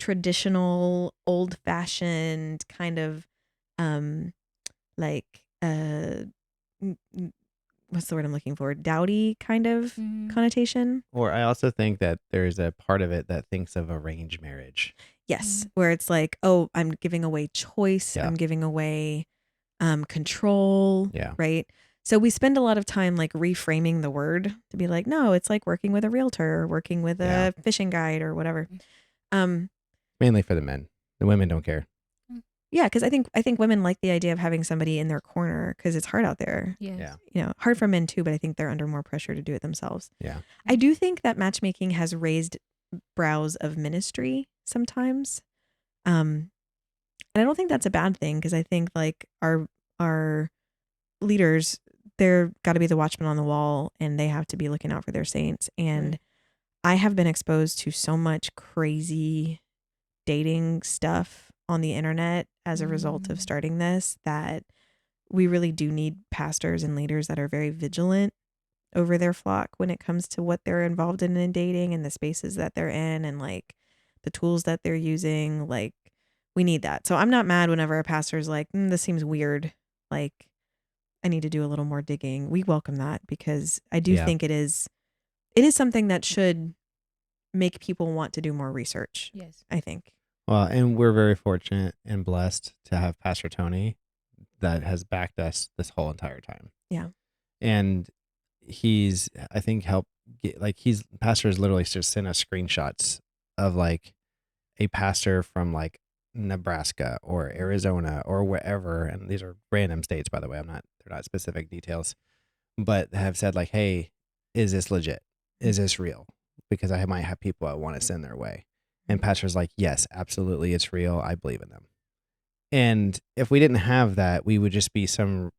traditional, old-fashioned kind of like what's the word I'm looking for? Dowdy kind of connotation. Or I also think that there's a part of it that thinks of arranged marriage. Yes, where it's like, oh, I'm giving away choice. I'm giving away control. Yeah. Right. So we spend a lot of time like reframing the word to be like, no, it's like working with a realtor, or working with a fishing guide, or whatever. Mainly for the men. The women don't care. Yeah, because I think women like the idea of having somebody in their corner, because it's hard out there. Yes. Yeah. Hard for men too, but I think they're under more pressure to do it themselves. Yeah. I do think that matchmaking has raised brows of ministry sometimes. And I don't think that's a bad thing, because I think like our leaders, they're got to be the watchman on the wall, and they have to be looking out for their saints. And I have been exposed to so much crazy dating stuff on the internet as a result of starting this, that we really do need pastors and leaders that are very vigilant over their flock when it comes to what they're involved in dating, and the spaces that they're in, and like the tools that they're using. Like, we need that. So I'm not mad whenever a pastor's like, this seems weird, like I need to do a little more digging. We welcome that, because I do think it is something that should make people want to do more research. Yes. I think. Well, and we're very fortunate and blessed to have Pastor Tony that has backed us this whole entire time. Yeah. And he's, I think, helped get, like, pastor has literally just sent us screenshots of like a pastor from like Nebraska or Arizona or wherever. And these are random states, by the way. They're not specific details, but have said like, hey, is this legit? Is this real? Because I might have people I want to send their way. And pastor's like, yes, absolutely, it's real. I believe in them. And if we didn't have that, we would just be some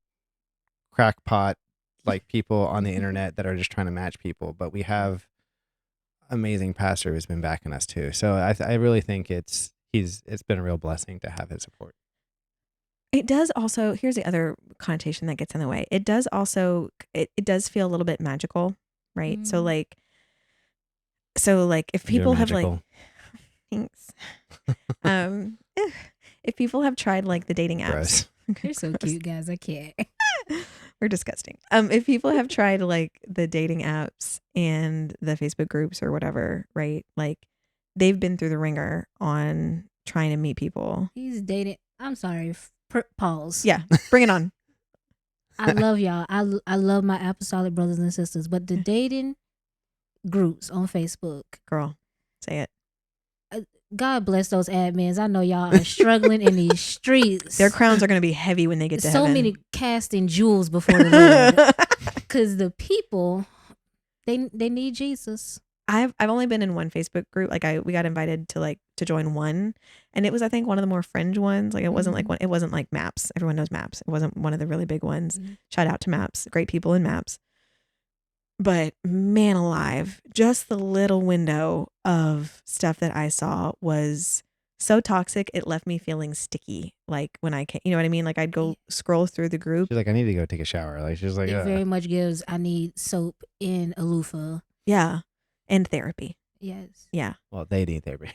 crackpot like people on the internet that are just trying to match people. But we have amazing pastor who's been backing us too. So I really think it's been a real blessing to have his support. It does also, here's the other connotation that gets in the way. It does also, it does feel a little bit magical, right? So like if people have like, thanks. If people have tried like the dating apps. You're so cute, guys. I can't. We're disgusting. If people have tried like the dating apps and the Facebook groups or whatever, right? Like they've been through the ringer on trying to meet people. He's dating. I'm sorry. Pause. Yeah, bring it on. I love y'all. I love my apostolic brothers and sisters, but the dating groups on Facebook, Girl, say it. God bless those admins. I know y'all are struggling in these streets. Their crowns are going to be heavy when they get to so heaven. many casting jewels before the Lord, because the people they need Jesus. I've only been in one Facebook group. Like we got invited to join one, and it was, I think, one of the more fringe ones. Like it wasn't like one. It wasn't like Maps. Everyone knows Maps. It wasn't one of the really big ones. Shout out to Maps. Great people in Maps. But man alive, just the little window of stuff that I saw was so toxic. It left me feeling sticky. Like when I came, you know what I mean? Like I'd go scroll through the group. She's like, I need to go take a shower. Like she's like, it very much gives. I need soap in a loofah. Yeah, and therapy. Yes. Yeah. Well, they need therapy.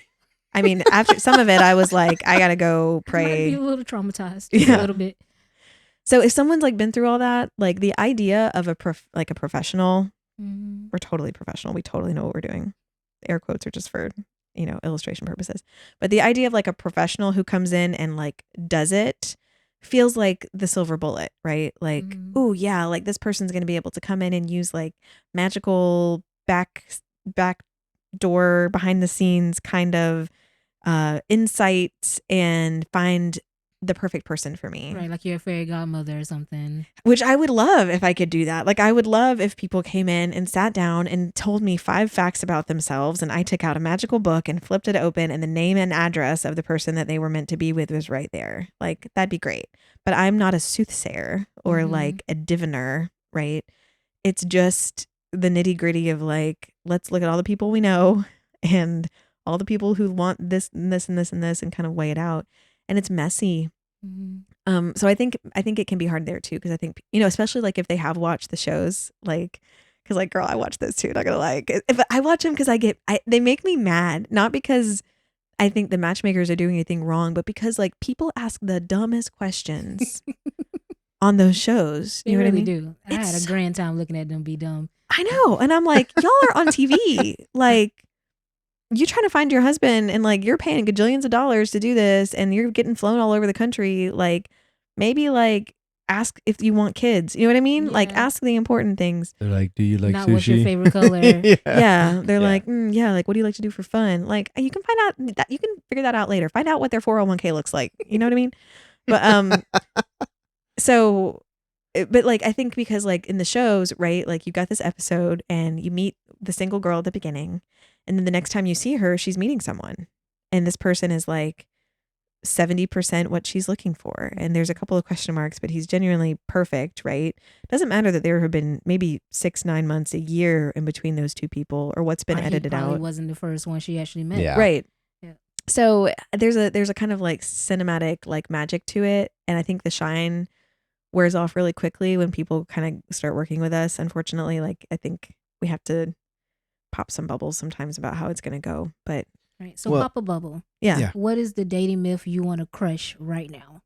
I mean, after some of it, I was like, I gotta go pray. Might be a little traumatized. Yeah. A little bit. So if someone's like been through all that, like the idea of a professional, we're totally professional. We totally know what we're doing. Air quotes are just for, illustration purposes. But the idea of like a professional who comes in and like does it feels like the silver bullet, right? Like, oh yeah, like this person's going to be able to come in and use like magical back door behind the scenes kind of insights and find the perfect person for me. Right, like you're a fairy godmother or something. Which I would love if I could do that. Like I would love if people came in and sat down and told me 5 facts about themselves, and I took out a magical book and flipped it open, and the name and address of the person that they were meant to be with was right there. Like that'd be great. But I'm not a soothsayer or like a diviner, right? It's just the nitty-gritty of like, let's look at all the people we know and all the people who want this and this and this and this and kind of weigh it out. And it's messy. So I think it can be hard there too, because I think, especially like if they have watched the shows, like, because like, girl, I watch those too, not gonna lie. If I watch them because they make me mad, not because I think the matchmakers are doing anything wrong, but because like people ask the dumbest questions on those shows. You know really what I mean? Do. I had a grand time looking at them be dumb. I know, and I'm like, y'all are on TV, like. You trying to find your husband and like you're paying gajillions of dollars to do this and you're getting flown all over the country. Like maybe like ask if you want kids. You know what I mean? Yeah. Like ask the important things. They're like, do you like Not sushi? what's your favorite color? Yeah. They're like, yeah, like what do you like to do for fun? Like you can find out that you can figure that out later. Find out what their 401k looks like. You know what I mean? But but like I think because like in the shows, right? Like you got this episode and you meet the single girl at the beginning. And then the next time you see her, she's meeting someone. And this person is like 70% what she's looking for. And there's a couple of question marks, but he's genuinely perfect, right? Doesn't matter that there have been maybe 6-9 months, a year in between those two people or what's been edited out. He wasn't the first one she actually met. Yeah. Right. Yeah. So there's a kind of like cinematic like magic to it. And I think the shine wears off really quickly when people kind of start working with us. Unfortunately, like I think we have to pop some bubbles sometimes about how it's going to go, but right. So pop a bubble. Yeah. What is the dating myth you want to crush right now?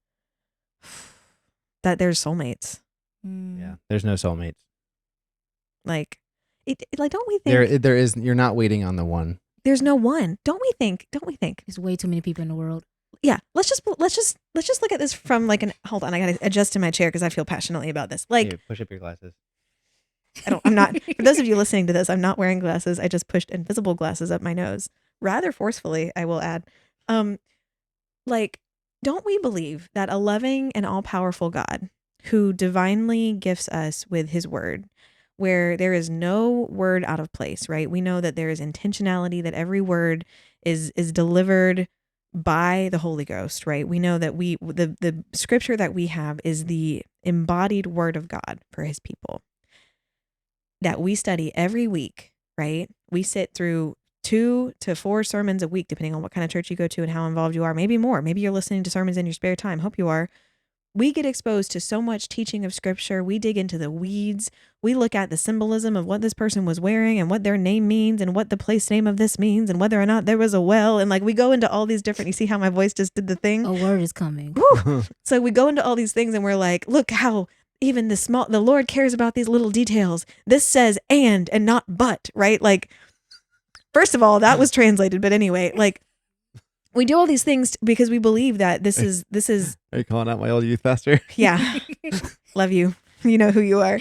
That there's soulmates. Yeah. There's no soulmates. Like like don't we think there is, you're not waiting on the one. There's no one. Don't we think? There's way too many people in the world. Yeah. Let's just look at this from like hold on, I got to adjust in my chair because I feel passionately about this. Like Here, push up your glasses. I'm not, for those of you listening to this, I'm not wearing glasses. I just pushed invisible glasses up my nose rather forcefully, I will add. Like, don't we believe that a loving and all powerful God who divinely gifts us with his word, where there is no word out of place, right? We know that there is intentionality, that every word is delivered by the Holy Ghost, right? We know that the scripture that we have is the embodied word of God for his people. That we study every week, right? We sit through 2 to 4 sermons a week, depending on what kind of church you go to and how involved you are. Maybe more. Maybe you're listening to sermons in your spare time. Hope you are. We get exposed to so much teaching of scripture. We dig into the weeds. We look at the symbolism of what this person was wearing and what their name means and what the place name of this means and whether or not there was a well. And like we go into all these different, you see how my voice just did the thing? A word is coming. So we go into all these things and we're like, look how even the Lord cares about these little details. This says and not but, right? Like, first of all, that was translated. But anyway, like we do all these things because we believe that this is Are you calling out my old youth pastor? yeah. Love you. You know who you are.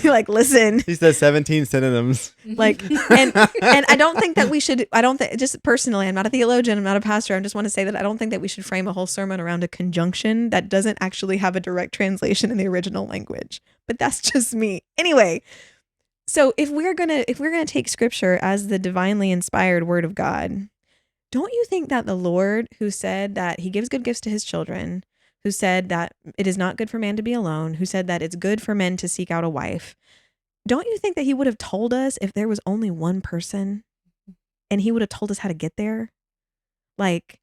You're like, listen. He says 17 synonyms. Like, and I don't think that we should, just personally, I'm not a theologian, I'm not a pastor. I just want to say that I don't think that we should frame a whole sermon around a conjunction that doesn't actually have a direct translation in the original language. But that's just me. Anyway, so if we're gonna take scripture as the divinely inspired word of God, don't you think that the Lord, who said that he gives good gifts to his children, who said that it is not good for man to be alone, who said that it's good for men to seek out a wife, don't you think that he would have told us if there was only one person and he would have told us how to get there? Like,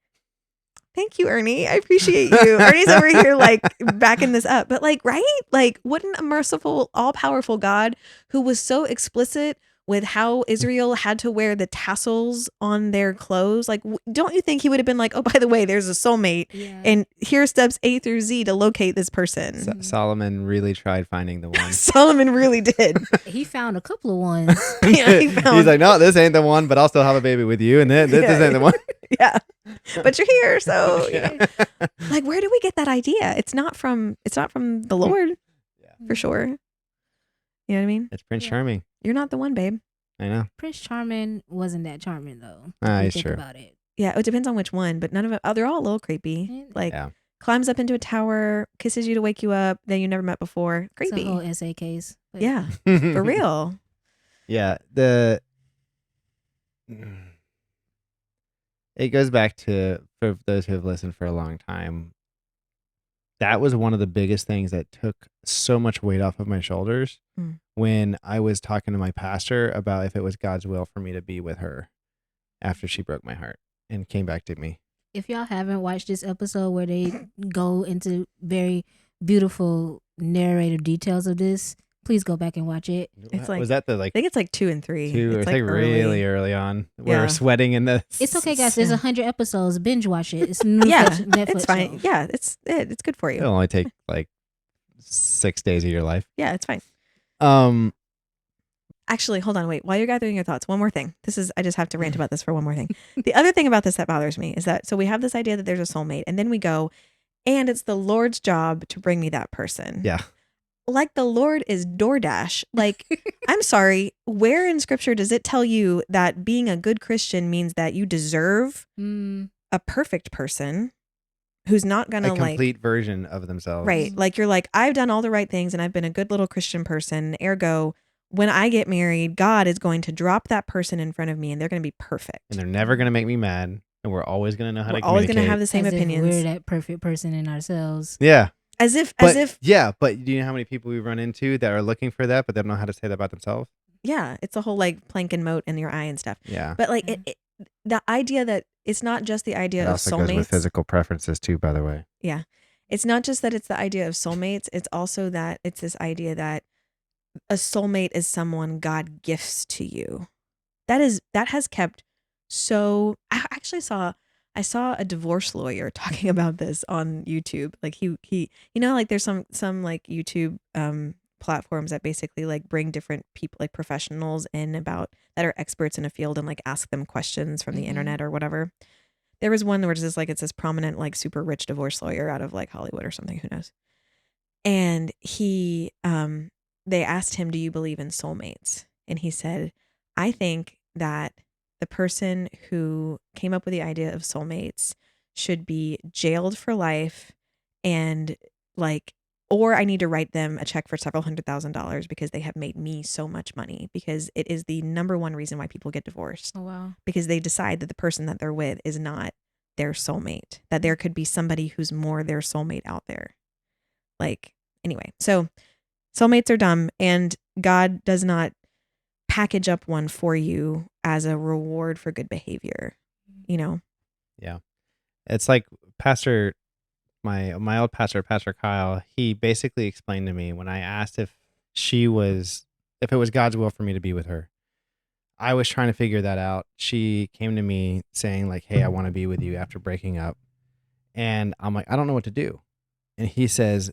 thank you, Ernie. I appreciate you. Ernie's over here like backing this up. But like, right? Like, wouldn't a merciful, all-powerful God who was so explicit with how Israel had to wear the tassels on their clothes, like, don't you think he would have been like, oh, by the way, there's a soulmate, and here's steps A through Z to locate this person? Solomon really tried finding the one. Solomon really did. He found a couple of ones. He's like, no, this ain't the one, but I'll still have a baby with you, and then this ain't the one. Yeah, but you're here, so like, where do we get that idea? It's not from the Lord, for sure. You know what I mean? It's Prince Charming. You're not the one, babe. I know. Prince Charming wasn't that charming though. He's think true about it. Yeah, it depends on which one, but none of it. Oh, they're all a little creepy. Like, climbs up into a tower, kisses you to wake you up, that you never met before. Creepy. It's a whole essay case. Yeah, for real. Yeah, it goes back to, for those who have listened for a long time, that was one of the biggest things that took so much weight off of my shoulders when I was talking to my pastor about if it was God's will for me to be with her after she broke my heart and came back to me. If y'all haven't watched this episode where they go into very beautiful narrative details of this, please go back and watch it. It's like, was that the I think it's like 2 and 3. It's like really early on. We're sweating in the. It's okay, guys. There's 100 episodes. Binge watch it. It's new Netflix it's fine. show. Yeah, it's good for you. It'll only take like 6 days of your life. Yeah, it's fine. Actually, hold on, wait. While you're gathering your thoughts, one more thing. I just have to rant about this for one more thing. The other thing about this that bothers me is that, so we have this idea that there's a soulmate, and then we go, and it's the Lord's job to bring me that person. Yeah. Like the Lord is DoorDash. Like, I'm sorry, where in scripture does it tell you that being a good Christian means that you deserve a perfect person who's not gonna, like, a complete version of themselves? Right. Like, you're like, I've done all the right things and I've been a good little Christian person. Ergo, when I get married, God is going to drop that person in front of me and they're going to be perfect. And they're never going to make me mad. And we're always going to know how to communicate. We're always going to have the same As opinions. if we're that perfect person in ourselves. Yeah. As if. Yeah. But do you know how many people we run into that are looking for that, but they don't know how to say that about themselves? Yeah. It's a whole like plank and moat in your eye and stuff. Yeah. But like the idea that it's not just the idea of also soulmates. Goes with physical preferences too, by the way. Yeah. It's not just that it's the idea of soulmates. It's also that it's this idea that a soulmate is someone God gifts to you. That has kept so. I saw a divorce lawyer talking about this on YouTube. Like he like there's some like YouTube platforms that basically like bring different people, like professionals in that are experts in a field and like ask them questions from the internet or whatever. There was one where it's this prominent like super rich divorce lawyer out of like Hollywood or something, who knows. And they asked him, do you believe in soulmates? And he said, I think that the person who came up with the idea of soulmates should be jailed for life and like, or I need to write them a check for several $100,000 because they have made me so much money, because it is the number one reason why people get divorced. Oh, wow. Because they decide that the person that they're with is not their soulmate, that there could be somebody who's more their soulmate out there. Like, anyway, so soulmates are dumb, and God does not package up one for you as a reward for good behavior, you know? Yeah. It's like my old pastor, Pastor Kyle, he basically explained to me when I asked if it was God's will for me to be with her. I was trying to figure that out. She came to me saying like, hey, I want to be with you after breaking up. And I'm like, I don't know what to do. And he says,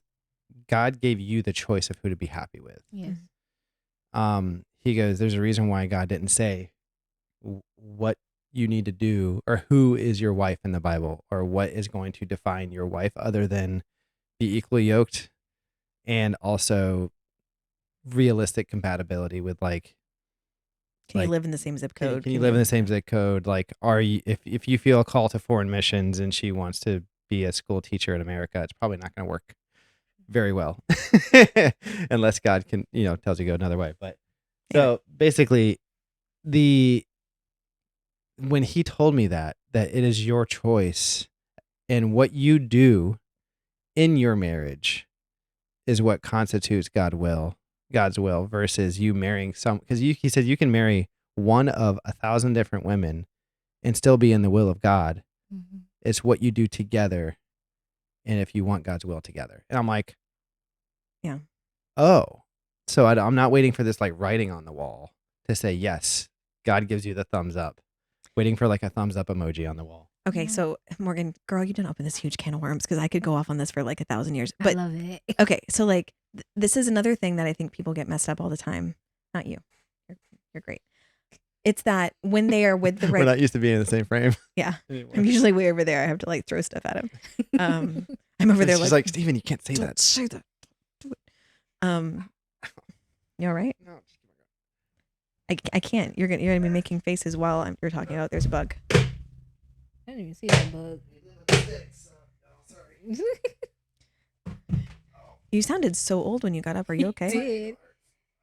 God gave you the choice of who to be happy with. Yes. He goes, there's a reason why God didn't say what you need to do, or who is your wife in the Bible, or what is going to define your wife other than be equally yoked, and also realistic compatibility with like, Can you live in the same zip code? Can you live in the same zip code? Like, are you, if you feel a call to foreign missions and she wants to be a school teacher in America, it's probably not going to work very well unless God can, tells you to go another way. But so basically when he told me that it is your choice and what you do in your marriage is what constitutes God's will versus you marrying because he said you can marry one of 1,000 different women and still be in the will of God. Mm-hmm. It's what you do together. And if you want God's will together. And I'm like, yeah. Oh, so I'm not waiting for this like writing on the wall to say, yes, God gives you the thumbs up. Waiting for like a thumbs up emoji on the wall. Okay, so Morgan, girl, you didn't open this huge can of worms because I could go off on this for like 1,000 years. But I love it. Okay, so like this is another thing that I think people get messed up all the time. Not you. You're great. It's that when they are with the right... We're not used to being in the same frame. Yeah. Anymore. I'm usually way over there. I have to like throw stuff at him. I'm over there She's like, Steven, you can't say that. Say that. Do it. You all right? No. I can't. You're gonna be making faces while you're talking about there's a bug. I didn't even see that bug. You sounded so old when you got up. Are you okay? I did.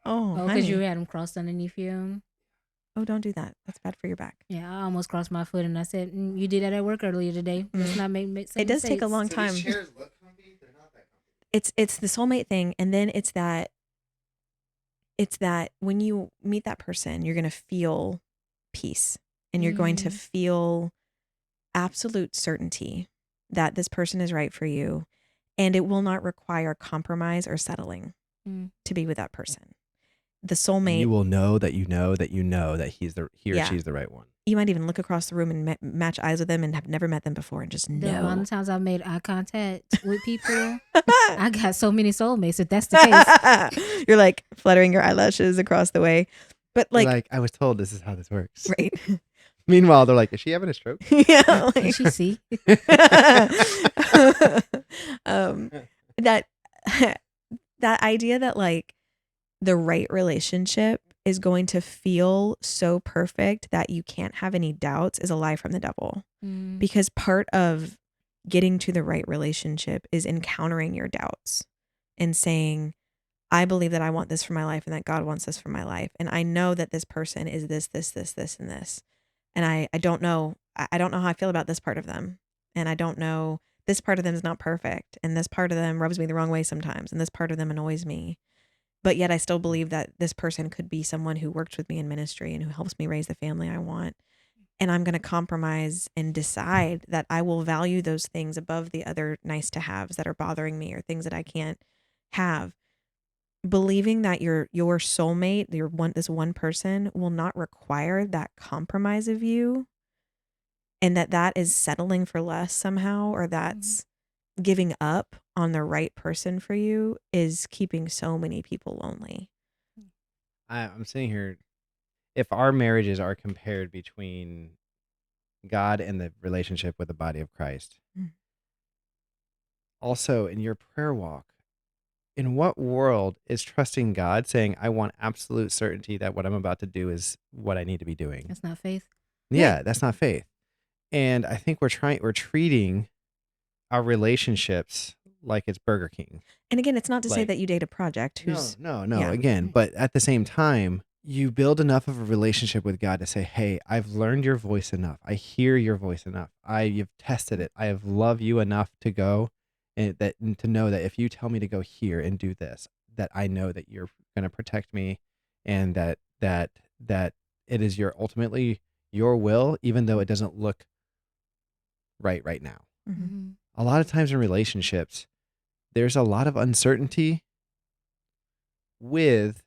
Oh, because you had them crossed underneath you. Oh, don't do that. That's bad for your back. Yeah, I almost crossed my foot and I said, you did that at work earlier today. Let's not make it does take a long time. These chairs look comfy. They're not that comfy. It's the soulmate thing, and then it's that when you meet that person, you're going to feel peace, and you're going to feel absolute certainty that this person is right for you, and it will not require compromise or settling to be with that person. The soulmate, you will know that you know that you know that he or she's the right one. You might even look across the room and match eyes with them and have never met them before and just know. The amount of times I've made eye contact with people, I got so many soulmates if that's the case. You're like fluttering your eyelashes across the way. But like I was told this is how this works. Right. Meanwhile, they're like, is she having a stroke? Yeah. Can she see? That idea that like the right relationship is going to feel so perfect that you can't have any doubts is a lie from the devil. Because part of getting to the right relationship is encountering your doubts and saying, I believe that I want this for my life and that God wants this for my life. And I know that this person is this, and this. And I don't know. I don't know how I feel about this part of them. And I don't know, this part of them is not perfect. And this part of them rubs me the wrong way sometimes. And this part of them annoys me. But yet I still believe that this person could be someone who works with me in ministry and who helps me raise the family I want. And I'm going to compromise and decide that I will value those things above the other nice to haves that are bothering me or things that I can't have. Believing that your soulmate, this one person will not require that compromise of you, and that is settling for less somehow, or that's giving up on the right person for you, is keeping so many people lonely. I'm sitting here. If our marriages are compared between God and the relationship with the body of Christ, also in your prayer walk, in what world is trusting God saying, I want absolute certainty that what I'm about to do is what I need to be doing? That's not faith. Yeah, that's not faith. And I think we're treating our relationships like it's Burger King. And again, it's not to say that you date a project who's... No. Yeah. Again, but at the same time, you build enough of a relationship with God to say, hey, I've learned your voice enough. I hear your voice enough. You've tested it. I have loved you enough to go and to know that if you tell me to go here and do this, that I know that you're going to protect me, and that it is ultimately your will, even though it doesn't look right now. Mm-hmm. A lot of times in relationships, there's a lot of uncertainty with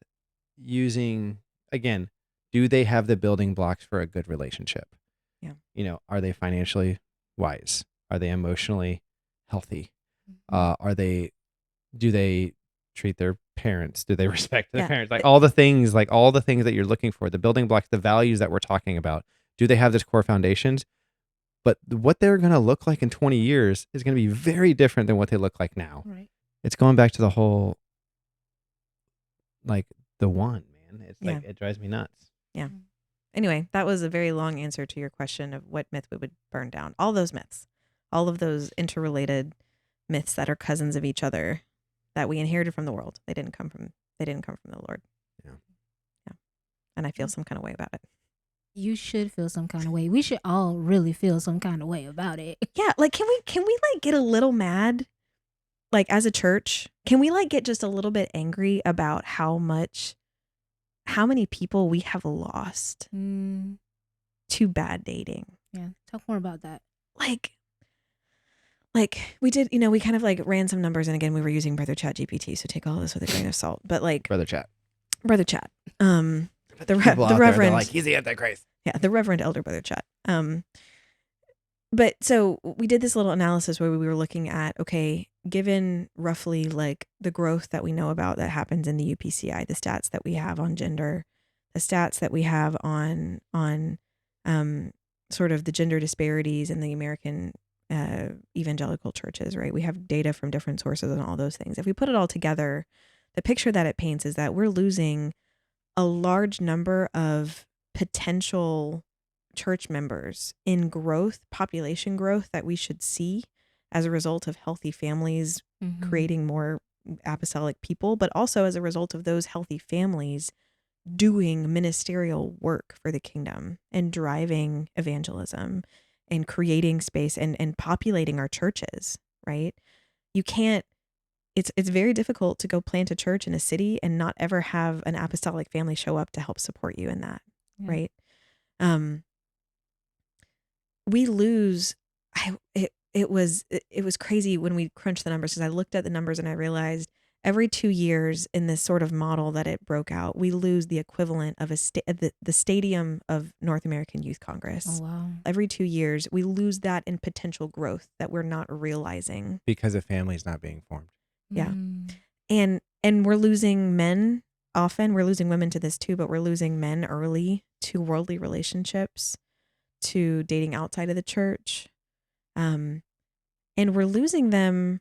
using, again, do they have the building blocks for a good relationship? Yeah. Are they financially wise? Are they emotionally healthy? Do they treat their parents? Do they respect their parents? All the things that you're looking for, the building blocks, the values that we're talking about. do they have this core foundations? But what they're going to look like in 20 years is going to be very different than what they look like now. Right. It's going back to the whole, like, the one, man. It's like, it drives me nuts. Yeah. Anyway, that was a very long answer to your question of what myth we would burn down. All those myths, all of those interrelated myths that are cousins of each other that we inherited from the world. They didn't come from the Lord. Yeah. Yeah. And I feel some kind of way about it. You should feel some kind of way. We should all really feel some kind of way about it. Yeah. Like, can we like get a little mad? Like, as a church, can we like get just a little bit angry about how many people we have lost to bad dating? Yeah. Talk more about that. Like we did, we kind of like ran some numbers, and again, we were using Brother Chat GPT, so take all this with a grain of salt. But like Brother Chat. The Reverend, like, he's the Antichrist. Yeah, the Reverend Elder Brother Chat. But so we did this little analysis where we were looking at, okay, given roughly like the growth that we know about that happens in the UPCI, the stats that we have on gender, the stats that we have on sort of the gender disparities in the American evangelical churches, right? We have data from different sources and all those things. If we put it all together, the picture that it paints is that we're losing a large number of potential church members in growth, population growth that we should see as a result of healthy families creating more apostolic people, but also as a result of those healthy families doing ministerial work for the kingdom and driving evangelism and creating space and populating our churches, right? You can't, it's very difficult to go plant a church in a city and not ever have an apostolic family show up to help support you in that, right? We lose, it was crazy when we crunched the numbers, because I looked at the numbers and I realized every 2 years in this sort of model that it broke out, we lose the equivalent of the stadium of North American Youth Congress. Oh, wow. Every 2 years, we lose that in potential growth that we're not realizing. Because a family's not being formed. Yeah. And we're losing men often. We're losing women to this too, but we're losing men early to worldly relationships, to dating outside of the church. And we're losing them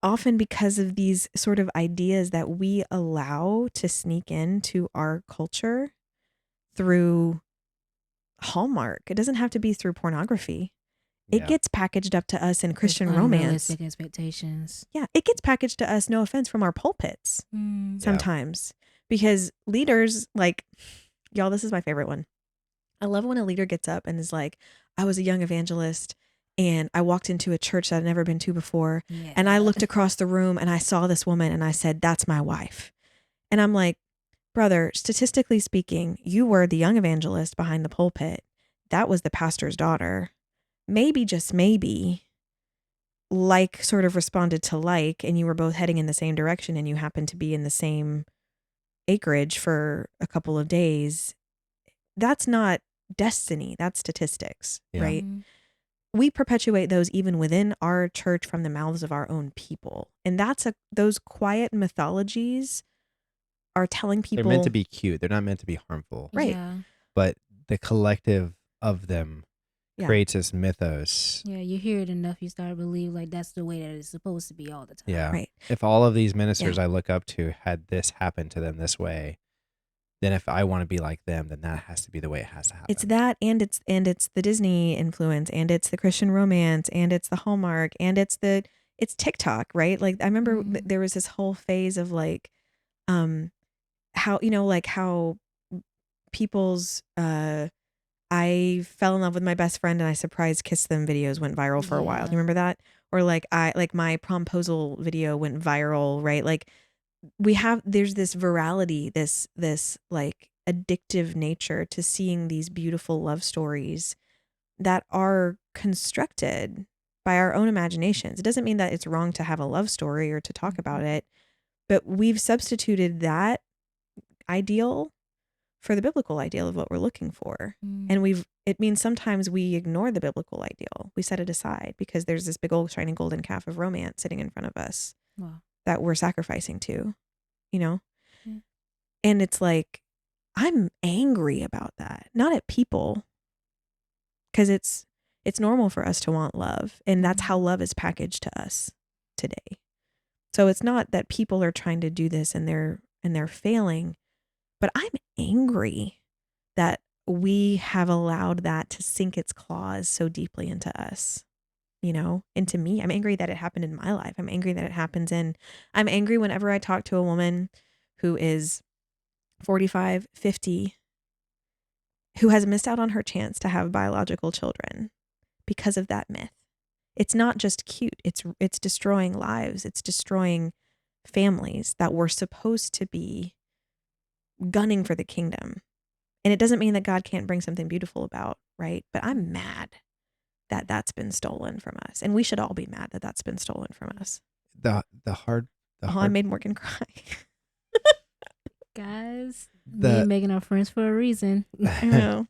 often because of these sort of ideas that we allow to sneak into our culture through Hallmark. It doesn't have to be through pornography. It gets packaged up to us in Christian romance. Unrealistic expectations. Yeah, it gets packaged to us, no offense, from our pulpits sometimes. Because leaders, like, y'all, this is my favorite one. I love when a leader gets up and is like, I was a young evangelist and I walked into a church that I'd never been to before. Yeah. And I looked across the room and I saw this woman and I said, that's my wife. And I'm like, brother, statistically speaking, you were the young evangelist behind the pulpit. That was the pastor's daughter. Maybe, just maybe, like sort of responded to like, and you were both heading in the same direction and you happened to be in the same acreage for a couple of days. That's not destiny. That's statistics, right? We perpetuate those even within our church from the mouths of our own people. And those quiet mythologies are telling people. They're meant to be cute. They're not meant to be harmful. Right. Yeah. But the collective of them creates this mythos. Yeah, you hear it enough, you start to believe like that's the way that it's supposed to be all the time. Yeah. Right. If all of these ministers I look up to had this happen to them this way, then if I want to be like them, then that has to be the way it has to happen. It's that, and it's the Disney influence, and it's the Christian romance, and it's the Hallmark, and it's TikTok, right? Like I remember there was this whole phase of like, how people's I fell in love with my best friend and I surprise kissed them videos went viral for a while. Do you remember that? Or like my promposal video went viral, right? Like there's this virality, this like addictive nature to seeing these beautiful love stories that are constructed by our own imaginations. It doesn't mean that it's wrong to have a love story or to talk about it, but we've substituted that ideal for the biblical ideal of what we're looking for. And it means sometimes we ignore the biblical ideal. We set it aside because there's this big old shiny golden calf of romance sitting in front of us that we're sacrificing to, And it's like, I'm angry about that. Not at people, because it's normal for us to want love, and that's how love is packaged to us today. So it's not that people are trying to do this and they're failing, but I'm angry that we have allowed that to sink its claws so deeply into us, into me. I'm angry that it happened in my life. I'm angry that it happens I'm angry whenever I talk to a woman who is 45, 50, who has missed out on her chance to have biological children because of that myth. It's not just cute. It's destroying lives. It's destroying families that were supposed to be gunning for the kingdom. And it doesn't mean that God can't bring something beautiful about, right? But I'm mad that that's been stolen from us. And we should all be mad that that's been stolen from us. I made Morgan cry. Guys, me making our friends for a reason. I know.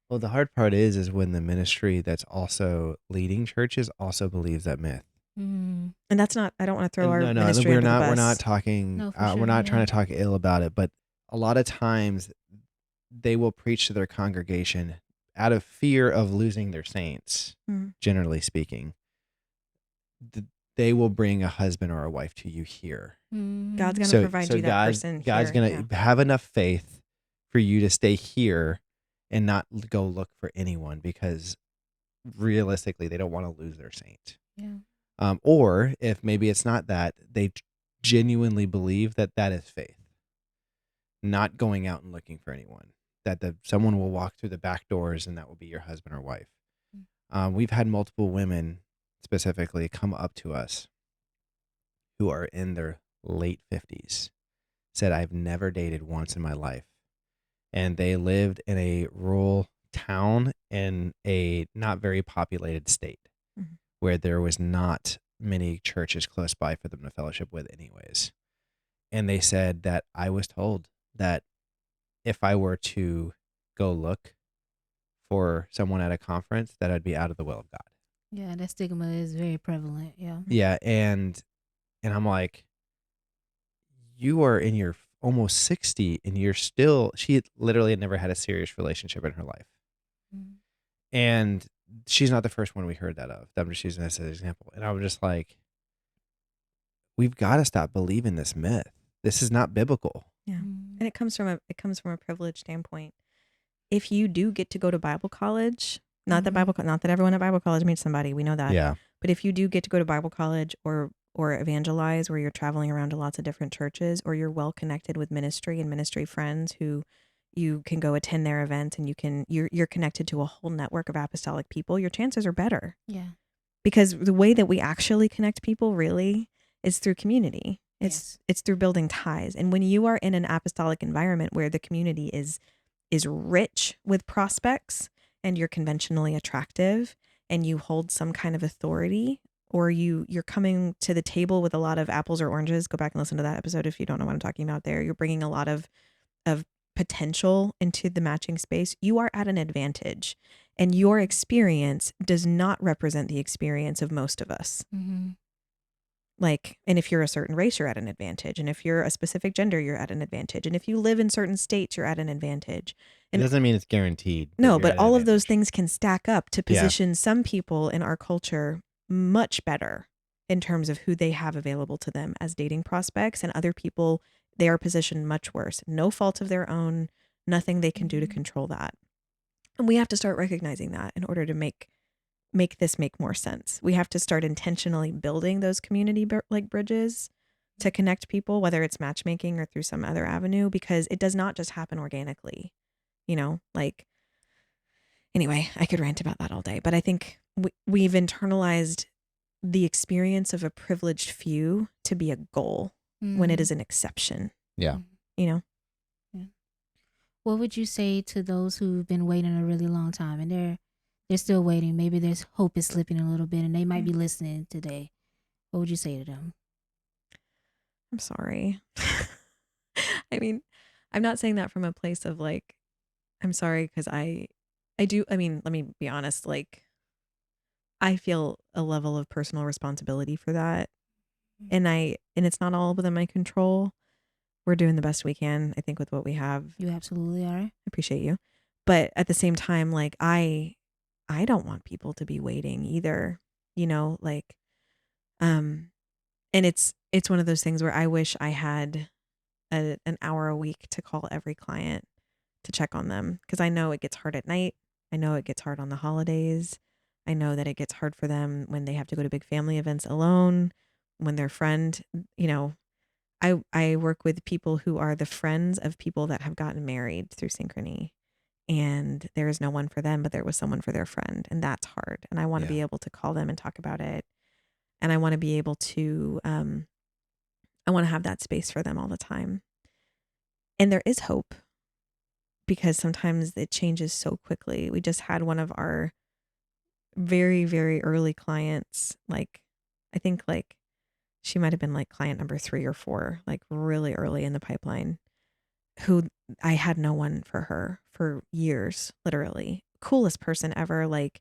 Well, the hard part is when the ministry that's also leading churches also believes that myth. And that's not, I don't want to throw our no, ministry under the bus. We're not talking, we're not trying to talk ill about it, but a lot of times they will preach to their congregation out of fear of losing their saints, generally speaking. They will bring a husband or a wife to you here. God's going to provide you that person. God's going to have enough faith for you to stay here and not go look for anyone, because realistically, they don't want to lose their saint. Yeah. Or if maybe it's not that, they genuinely believe that is faith, not going out and looking for anyone. That someone will walk through the back doors and that will be your husband or wife. We've had multiple women specifically come up to us who are in their late 50s, said, I've never dated once in my life. And they lived in a rural town in a not very populated state where there was not many churches close by for them to fellowship with anyways. And they said that I was told that if I were to go look for someone at a conference, that I'd be out of the will of God. Yeah, that stigma is very prevalent. Yeah. Yeah, and I'm like, you are in your almost 60 and you're still, she literally had never had a serious relationship in her life. And she's not the first one we heard that of. I'm just using this as an example. And I was just like, we've got to stop believing this myth. This is not biblical. Yeah. And it comes from a privileged standpoint. If you do get to go to Bible college, not that everyone at Bible college meets somebody, we know that. Yeah. But if you do get to go to Bible college or evangelize, where you're traveling around to lots of different churches, or you're well connected with ministry and ministry friends who you can go attend their events, and you're connected to a whole network of apostolic people, your chances are better. Yeah. Because the way that we actually connect people really is through community. It's through building ties. And when you are in an apostolic environment where the community is rich with prospects, and you're conventionally attractive, and you hold some kind of authority, or you're coming to the table with a lot of apples or oranges, go back and listen to that episode if you don't know what I'm talking about there. You're bringing a lot of potential into the matching space. You are at an advantage, and your experience does not represent the experience of most of us. And if you're a certain race, you're at an advantage. And if you're a specific gender, you're at an advantage. And if you live in certain states, you're at an advantage. And it doesn't mean it's guaranteed. No, but all of those things can stack up to position some people in our culture much better in terms of who they have available to them as dating prospects, and other people, they are positioned much worse. No fault of their own, nothing they can do to control that. And we have to start recognizing that in order to make this make more sense. We have to start intentionally building those community bridges to connect people, whether it's matchmaking or through some other avenue, because it does not just happen organically. Anyway, I could rant about that all day, but I think we've internalized the experience of a privileged few to be a goal when it is an exception. Yeah. Yeah. What would you say to those who've been waiting a really long time, and they're still waiting? Maybe there's hope is slipping a little bit, and they might be listening today. What would you say to them? I'm sorry. I mean, I'm not saying that from a place of I'm sorry, because I do. I mean, let me be honest. I feel a level of personal responsibility for that, and it's not all within my control. we're doing the best we can, I think, with what we have. You absolutely are. I appreciate you. But at the same time, like I don't want people to be waiting either, like, and it's one of those things where I wish I had an hour a week to call every client to check on them. Cause I know it gets hard at night. I know it gets hard on the holidays. I know that it gets hard for them when they have to go to big family events alone, when their friend, I work with people who are the friends of people that have gotten married through Synchrony, and there is no one for them, but there was someone for their friend, and that's hard. And I want to be able to call them and talk about it, and I want to be able to, I want to have that space for them all the time. And there is hope, because sometimes it changes so quickly. We just had one of our very, very early clients, like I think like she might have been like client number 3 or 4, like really early in the pipeline, who I had no one for her for years, literally. Coolest person ever, like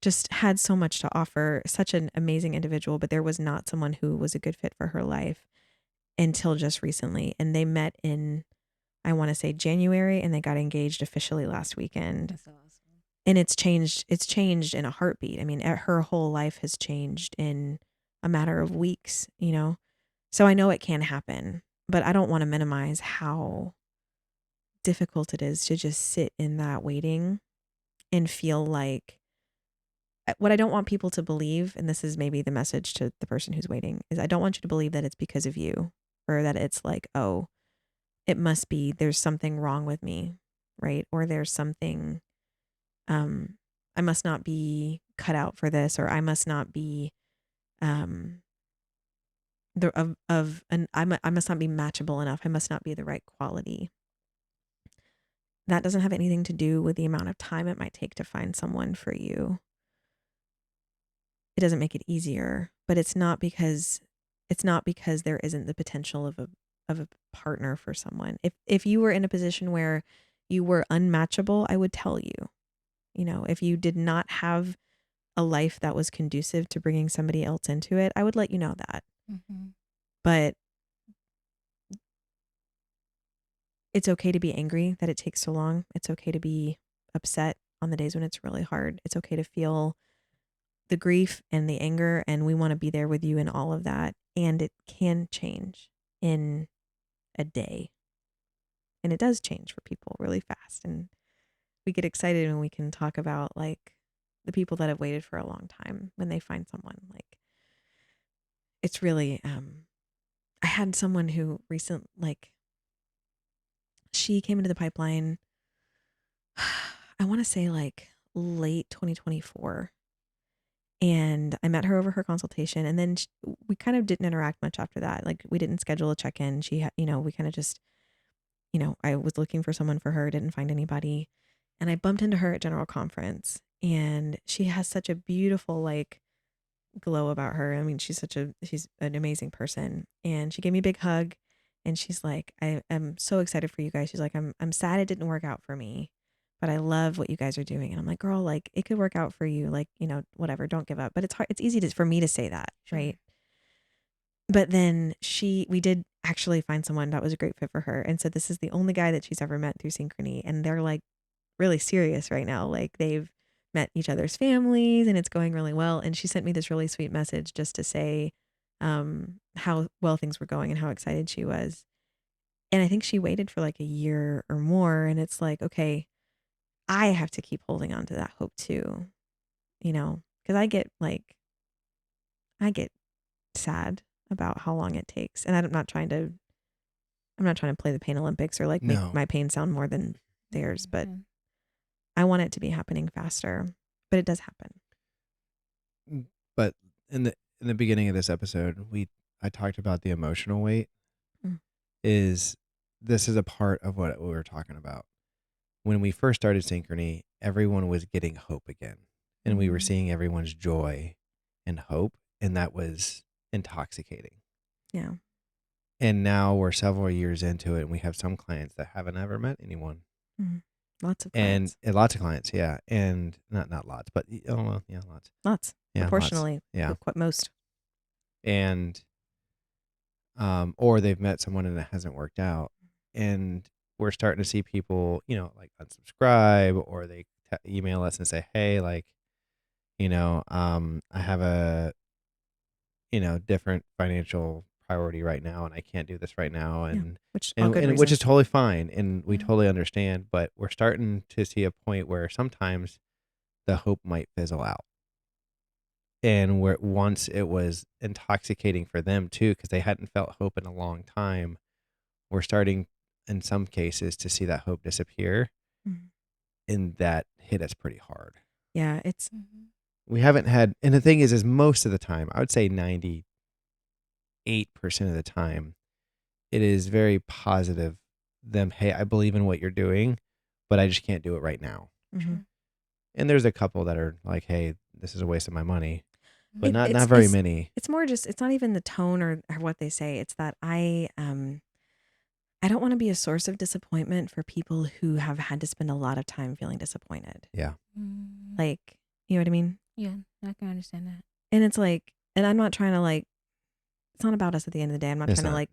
just had so much to offer, such an amazing individual, but there was not someone who was a good fit for her life until just recently. And they met in, I want to say January, and they got engaged officially last weekend. That's awesome. And it's changed in a heartbeat. I mean, her whole life has changed in a matter of weeks, So I know it can happen, but I don't want to minimize how difficult it is to just sit in that waiting and feel like, what I don't want people to believe, and this is maybe the message to the person who's waiting, is I don't want you to believe that it's because of you, or that it's like, oh, it must be, there's something wrong with me, right? Or there's something, I must not be cut out for this, or I must not be, I must not be matchable enough. I must not be the right quality. That doesn't have anything to do with the amount of time it might take to find someone for you. It doesn't make it easier, but it's not because there isn't the potential of a partner for someone. If you were in a position where you were unmatchable, I would tell you, if you did not have a life that was conducive to bringing somebody else into it, I would let you know that. Mm-hmm. But it's okay to be angry that it takes so long. It's okay to be upset on the days when it's really hard. It's okay to feel the grief and the anger, and we want to be there with you in all of that. And it can change in a day. And it does change for people really fast. And we get excited when we can talk about like the people that have waited for a long time when they find someone. Like, it's really, I had someone who she came into the pipeline, I want to say like late 2024. And I met her over her consultation, and then we kind of didn't interact much after that. Like, we didn't schedule a check-in. She had, we kind of just, I was looking for someone for her, didn't find anybody. And I bumped into her at General Conference, and she has such a beautiful, like, glow about her. I mean, she's an amazing person. And she gave me a big hug, and she's like, I am so excited for you guys. She's like, I'm sad it didn't work out for me, but I love what you guys are doing. And I'm like, girl, like, it could work out for you. Like, whatever, don't give up. But it's hard. It's easy for me to say that. Sure. Right. But then we did actually find someone that was a great fit for her. And so this is the only guy that she's ever met through Synchrony. And they're like really serious right now. Like, they've met each other's families, and it's going really well. And she sent me this really sweet message just to say how well things were going and how excited she was. And I think she waited for like a year or more. And it's like, okay, I have to keep holding on to that hope too, because I get sad about how long it takes. And I'm not trying to play the pain Olympics or like make my pain sound more than theirs, but I want it to be happening faster, but it does happen. But in the beginning of this episode, I talked about the emotional weight. This is a part of what we were talking about. When we first started Synchrony, everyone was getting hope again, and we were seeing everyone's joy and hope, and that was intoxicating. Yeah. And now we're several years into it, and we have some clients that haven't ever met anyone. Lots of clients. And lots of clients, yeah. And not lots, but lots. Lots. Yeah, proportionally. lots. Yeah. Quite most. And or they've met someone and it hasn't worked out. And we're starting to see people, like unsubscribe, or they email us and say, hey, like, I have a, different financial priority right now, and I can't do this right now. And, which which is totally fine. And we totally understand, but we're starting to see a point where sometimes the hope might fizzle out. And where once it was intoxicating for them too, because they hadn't felt hope in a long time, we're starting in some cases to see that hope disappear. And that hit us pretty hard. Yeah, it's we haven't had, and the thing is most of the time, I would say 98% of the time, it is very positive. Hey, I believe in what you're doing, but I just can't do it right now. And there's a couple that are like, hey, this is a waste of my money, but not very many. It's more just, it's not even the tone or what they say. It's that I don't want to be a source of disappointment for people who have had to spend a lot of time feeling disappointed. Yeah. Like, you know what I mean? Yeah, I can understand that. And it's like, and I'm not trying to like, it's not about us at the end of the day. I'm not trying to like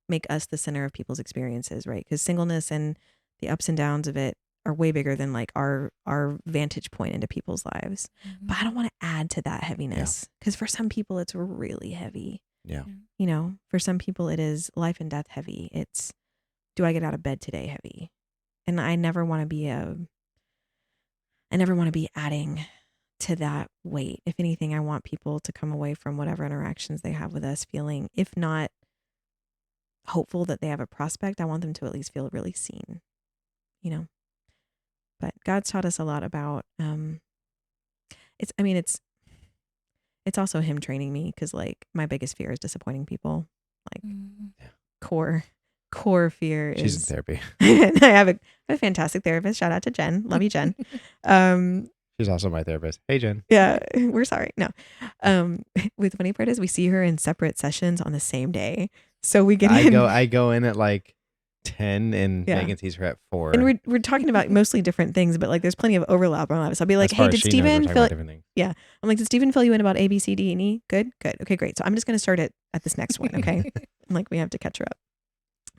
make us the center of people's experiences, right? Because singleness and the ups and downs of it are way bigger than like our vantage point into people's lives. But I don't want to add to that heaviness, because for some people it's really heavy. Yeah. For some people it is life and death heavy. It's, do I get out of bed today heavy? And I never want to be adding to that weight. If anything, I want people to come away from whatever interactions they have with us feeling, if not hopeful that they have a prospect, I want them to at least feel really seen, But God's taught us a lot about, it's also Him training me, because like my biggest fear is disappointing people. Like core fear is. She's in therapy. I have a fantastic therapist. Shout out to Jen. Love you, Jen. She's also my therapist. Hey, Jen. Yeah, we're sorry. No. With funny part is we see her in separate sessions on the same day. So we get in. I go in at like 10 and Megan sees her at 4. And we're talking about mostly different things, but like there's plenty of overlap on that. So I'll be like, hey, did Steven fill? Yeah. I'm like, did Steven fill you in about A, B, C, D, and E? Good. Okay, great. So I'm just going to start it at this next one. Okay. I'm like, we have to catch her up.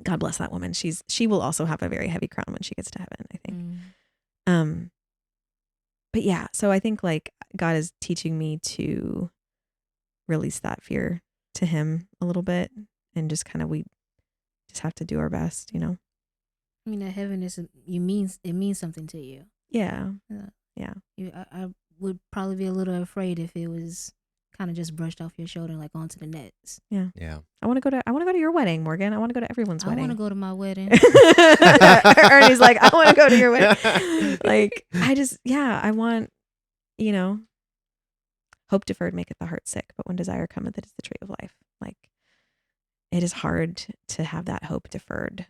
God bless that woman. She will also have a very heavy crown when she gets to heaven, I think. But yeah, so I think like God is teaching me to release that fear to Him a little bit, and just kind of, we just have to do our best, I mean, that heaven it means something to you. Yeah. I would probably be a little afraid if it was kind of just brushed off your shoulder, like onto the nets. Yeah. Yeah. I want to go to your wedding, Morgan. I want to go to everyone's wedding. I want to go to my wedding. Ernie's like, I want to go to your wedding. Like, I want, hope deferred maketh the heart sick, but when desire cometh, it is the tree of life. Like, it is hard to have that hope deferred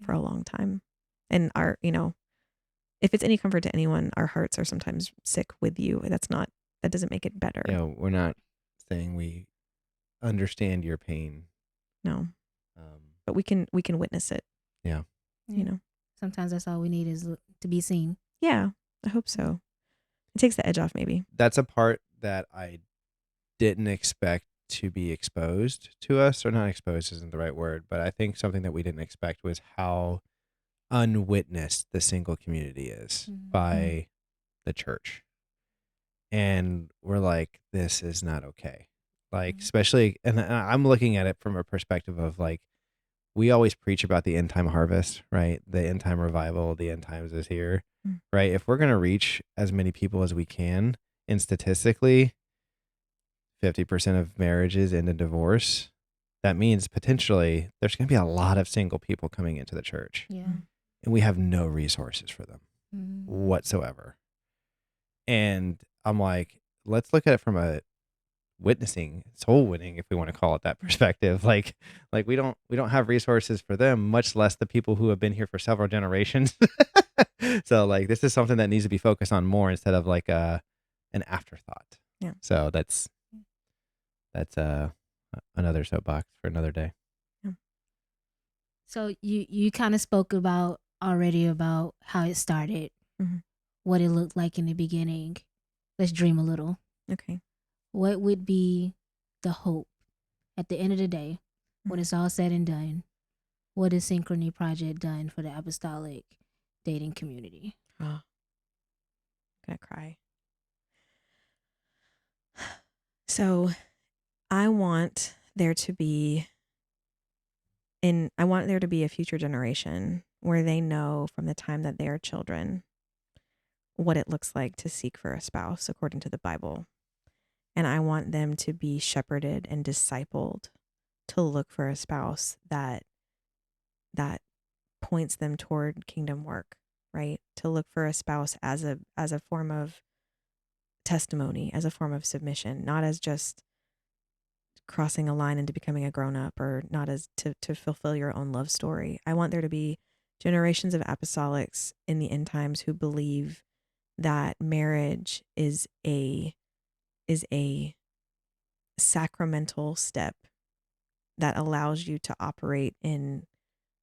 for a long time. And if it's any comfort to anyone, our hearts are sometimes sick with you. That doesn't make it better. Yeah, we're not saying we understand your pain. No. But we can witness it. Yeah. Sometimes that's all we need is to be seen. Yeah, I hope so. It takes the edge off, maybe. That's a part that I didn't expect to be exposed to us, or not exposed isn't the right word, but I think something that we didn't expect was how unwitnessed the single community is by the church. And we're like, this is not okay. Like, especially, and I'm looking at it from a perspective of like, we always preach about the end time harvest, right? The end time revival, the end times is here, right? If we're going to reach as many people as we can, and statistically, 50% of marriages end in divorce, that means potentially there's going to be a lot of single people coming into the church. Yeah. And we have no resources for them whatsoever. And I'm like, let's look at it from a witnessing, soul winning, if we want to call it that perspective. Like we don't have resources for them, much less the people who have been here for several generations. So like, this is something that needs to be focused on more instead of like an afterthought. Yeah. So that's another soapbox for another day. Yeah. So you kind of spoke about already about how it started, what it looked like in the beginning. Let's dream a little. Okay. What would be the hope at the end of the day? when it's all said and done, what has Synchrony Project done for the apostolic dating community? Oh, I'm gonna cry. So I want there to be a future generation where they know from the time that they are children what it looks like to seek for a spouse according to the Bible. And I want them to be shepherded and discipled to look for a spouse that points them toward kingdom work, right? To look for a spouse as a form of testimony, as a form of submission, not as just crossing a line into becoming a grown up, or not as to fulfill your own love story. I want there to be generations of apostolics in the end times who believe that marriage is a sacramental step that allows you to operate in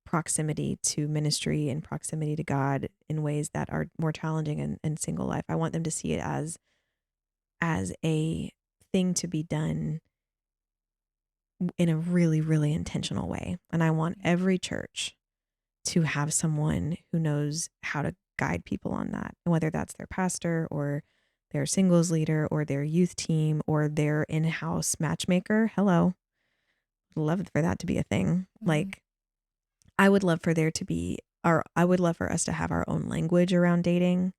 proximity to ministry and proximity to God in ways that are more challenging in single life. I want them to see it as a thing to be done in a really, really intentional way. And I want every church to have someone who knows how to guide people on that, whether that's their pastor or their singles leader or their youth team or their in-house matchmaker. Hello. Love for that to be a thing. Mm-hmm. Like, I would love for I would love for us to have our own language around dating.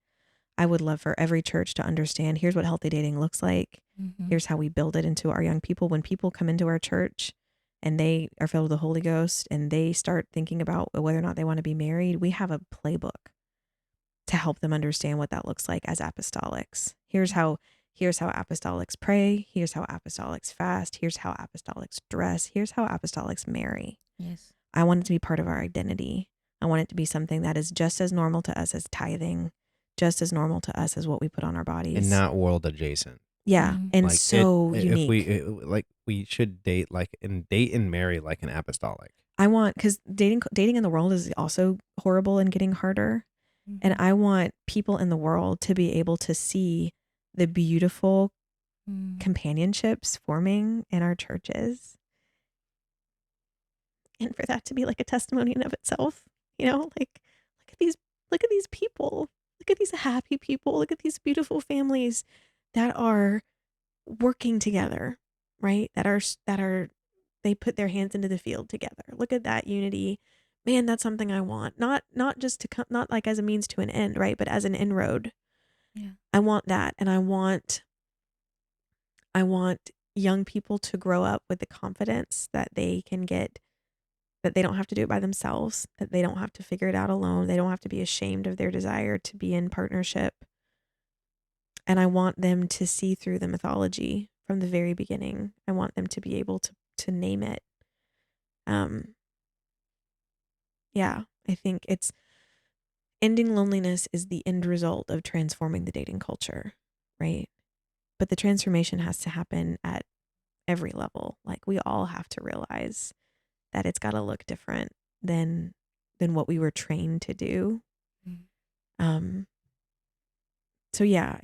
I would love for every church to understand, here's what healthy dating looks like. Mm-hmm. Here's how we build it into our young people. When people come into our church and they are filled with the Holy Ghost and they start thinking about whether or not they want to be married, we have a playbook to help them understand what that looks like as apostolics. Here's how apostolics pray. Here's how apostolics fast. Here's how apostolics dress. Here's how apostolics marry. Yes. I want it to be part of our identity. I want it to be something that is just as normal to us as tithing, just as normal to us as what we put on our bodies. And not world adjacent. Yeah. Mm-hmm. And Like so if unique. we should date and marry like an apostolic. I want, because dating in the world is also horrible and getting harder. Mm-hmm. And I want people in the world to be able to see the beautiful companionships forming in our churches. And for that to be like a testimony in of itself, like look at these people, look at these happy people, look at these beautiful families that are working together, right? That are they put their hands into the field together. Look at that unity. Man, that's something I want. Not just to come, not like as a means to an end, right? But as an inroad. Yeah. I want that. And I want young people to grow up with the confidence that they can get, that they don't have to do it by themselves, that they don't have to figure it out alone. They don't have to be ashamed of their desire to be in partnership. And I want them to see through the mythology from the very beginning. I want them to be able to name it. Yeah, I think it's ending loneliness is the end result of transforming the dating culture, right? But the transformation has to happen at every level. Like, we all have to realize that it's got to look different than what we were trained to do. So yeah,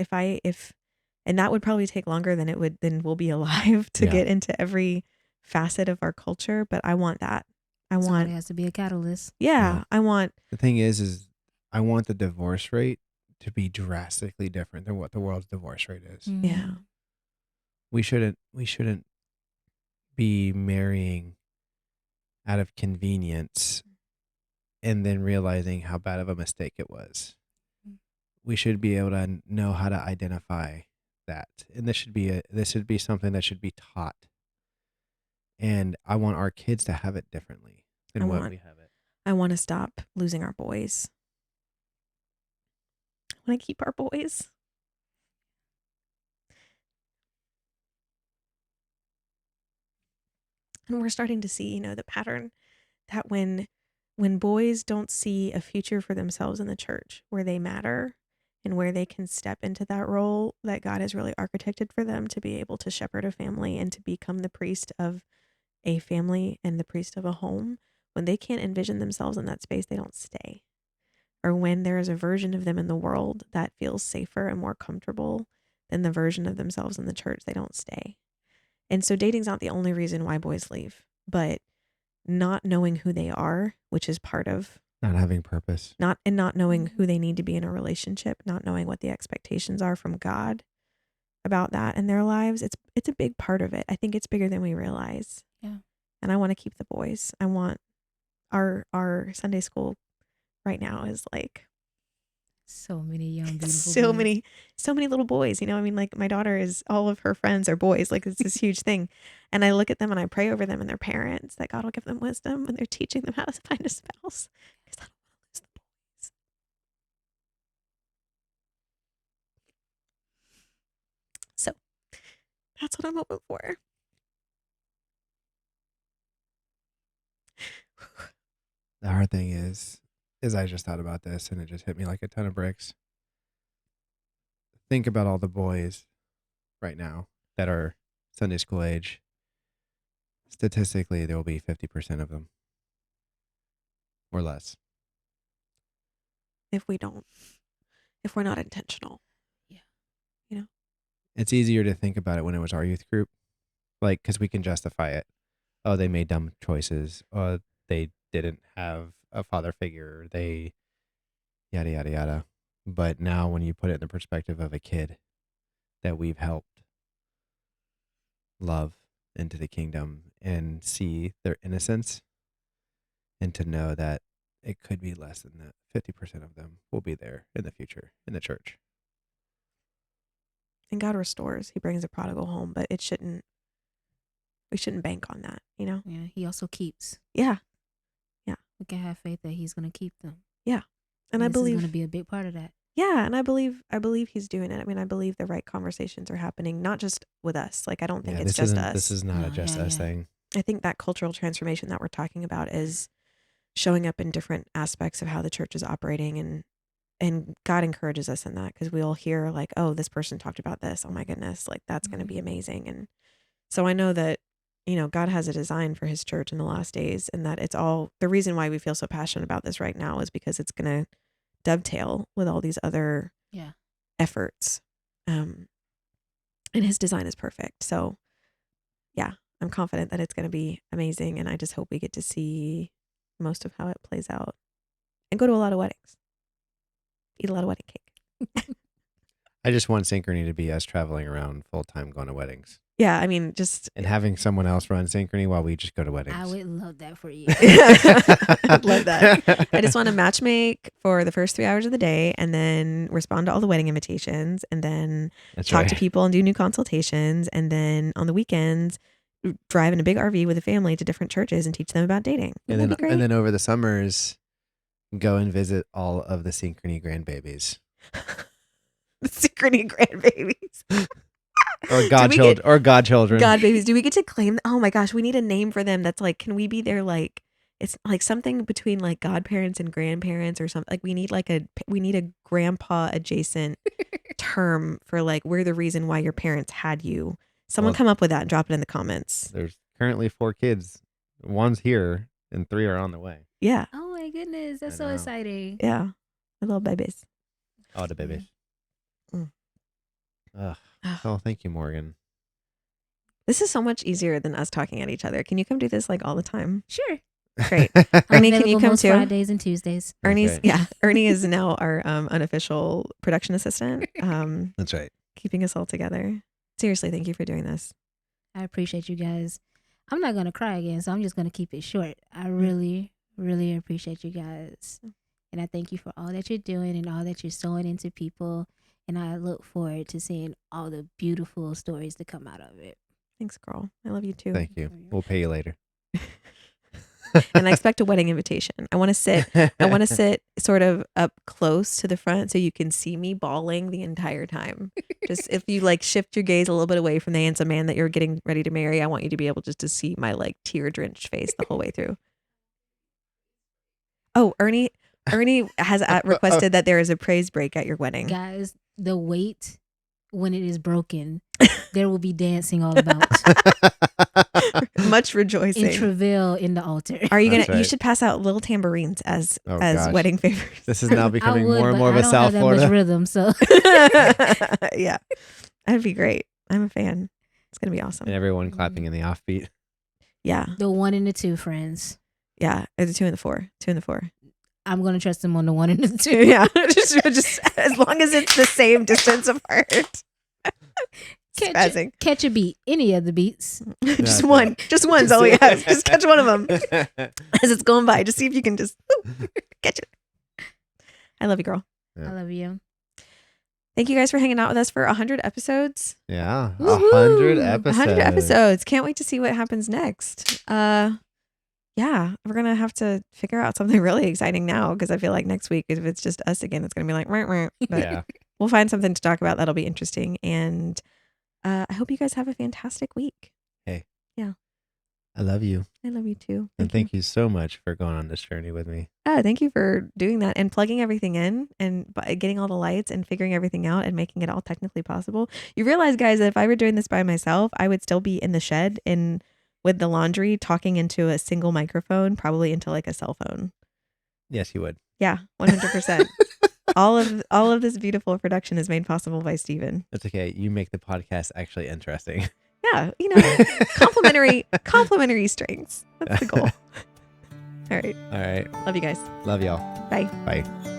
and that would probably take longer than we'll be alive to get into every facet of our culture. But I want that. Somebody has to be a catalyst. Yeah. The thing is I want the divorce rate to be drastically different than what the world's divorce rate is. Mm-hmm. Yeah. We shouldn't be marrying out of convenience and then realizing how bad of a mistake it was. We should be able to know how to identify that. And this should be something that should be taught. And I want our kids to have it differently than what we have it. I want to stop losing our boys. I want to keep our boys. And we're starting to see, the pattern that when boys don't see a future for themselves in the church where they matter and where they can step into that role that God has really architected for them to be able to shepherd a family and to become the priest of a family and the priest of a home, when they can't envision themselves in that space, they don't stay. Or when there is a version of them in the world that feels safer and more comfortable than the version of themselves in the church, they don't stay. And so dating's not the only reason why boys leave, but not knowing who they are, which is part of Not having purpose. not knowing who they need to be in a relationship, not knowing what the expectations are from God about that in their lives. It's a big part of it. I think it's bigger than we realize. Yeah. And I want to keep the boys. I want our Sunday school right now is like So many young, beautiful so boys. many little boys. I mean, like my daughter all of her friends are boys. Like it's this huge thing. And I look at them and I pray over them and their parents that God will give them wisdom when they're teaching them how to find a spouse. Because I don't want to lose the boys. So that's what I'm hoping for. The hard thing is I just thought about this and it just hit me like a ton of bricks. Think about all the boys right now that are Sunday school age. Statistically, there will be 50% of them or less. If we're not intentional. It's easier to think about it when it was our youth group, like, because we can justify it. Oh, they made dumb choices. Oh, they didn't have a father figure. They yada, yada, yada. But now when you put it in the perspective of a kid that we've helped love into the kingdom and see their innocence, and to know that it could be less than that, 50% of them will be there in the future in the church. And God restores. He brings a prodigal home, but we shouldn't bank on that, Yeah, he also keeps. Yeah. We can have faith that he's going to keep them. Yeah. And I this believe is going to be a big part of that. Yeah, and I believe he's doing it. I mean, I believe the right conversations are happening, not just with us. Like I don't think it's just us. This is not a just us thing. I think that cultural transformation that we're talking about is showing up in different aspects of how the church is operating, and God encourages us in that because we'll hear like, oh, this person talked about this. Oh my goodness, like that's going to be amazing. And so I know that, God has a design for his church in the last days, and that it's all the reason why we feel so passionate about this right now is because it's going to dovetail with all these other efforts. And his design is perfect. So yeah, I'm confident that it's going to be amazing. And I just hope we get to see most of how it plays out and go to a lot of weddings. Eat a lot of wedding cake. I just want Synchrony to be us traveling around full time going to weddings. Yeah, I mean, just and having someone else run Synchrony while we just go to weddings. I would love that for you. I'd love that. I just want to match make for the first 3 hours of the day, and then respond to all the wedding invitations, and then talk to people and do new consultations, and then on the weekends drive in a big RV with a family to different churches and teach them about dating. And then over the summers, go and visit all of the Synchrony grandbabies. The Synchrony grandbabies. Or godchildren. God babies. Do we get to claim? Oh my gosh, we need a name for them. That's like, can we be their like? It's like something between like godparents and grandparents or something. Like we need a grandpa adjacent term for like we're the reason why your parents had you. Someone come up with that and drop it in the comments. There's currently 4 kids. One's here and 3 are on the way. Yeah. Oh my goodness, that's so exciting. Yeah, the little babies. Oh, the babies. Oh, thank you, Morgan. This is so much easier than us talking at each other. Can you come do this like all the time? Sure. Great. Ernie, can you come most too? Fridays and Tuesdays. Ernie is now our unofficial production assistant. That's right. Keeping us all together. Seriously, thank you for doing this. I appreciate you guys. I'm not going to cry again, so I'm just going to keep it short. I really, really appreciate you guys. And I thank you for all that you're doing and all that you're sowing into people. And I look forward to seeing all the beautiful stories that come out of it. Thanks, girl. I love you too. Thank you. We'll pay you later. And I expect a wedding invitation. I want to sit sort of up close to the front so you can see me bawling the entire time. Just if you like shift your gaze a little bit away from the handsome man that you're getting ready to marry, I want you to be able just to see my like tear-drenched face the whole way through. Oh, Ernie has requested that there is a praise break at your wedding. Guys, the weight when it is broken, there will be dancing all about. Much rejoicing. In travail in the altar. Are you gonna? Right. You should pass out little tambourines as wedding favors. This is now becoming more and more of a South Florida much rhythm. So yeah, that'd be great. I'm a fan. It's gonna be awesome. And everyone clapping in the offbeat. Yeah. The 1 and the 2 friends. Yeah. Or the 2 and the 4. 2 and the 4. I'm gonna trust them on the 1 and the 2. Yeah. just as long as it's the same distance apart. Catch a beat. Any of the beats. Just one. Just one's all we have. Just catch one of them as it's going by. Just see if you can just catch it. I love you, girl. Yeah. I love you. Thank you guys for hanging out with us for 100 episodes. Yeah. Woo-hoo. 100 episodes. 100 episodes. Can't wait to see what happens next. Yeah, we're going to have to figure out something really exciting now because I feel like next week, if it's just us again, it's going to be like, but Yeah. we'll find something to talk about that'll be interesting. And I hope you guys have a fantastic week. Hey. Yeah. I love you. I love you too. And thank you so much for going on this journey with me. Oh, thank you for doing that and plugging everything in and getting all the lights and figuring everything out and making it all technically possible. You realize, guys, that if I were doing this by myself, I would still be in the shed with the laundry talking into a single microphone, probably into like a cell phone. Yes, you would. Yeah, 100%. all of this beautiful production is made possible by Steven. That's okay. You make the podcast actually interesting. Yeah, complimentary strengths. That's the goal. All right. All right. Love you guys. Love y'all. Bye. Bye.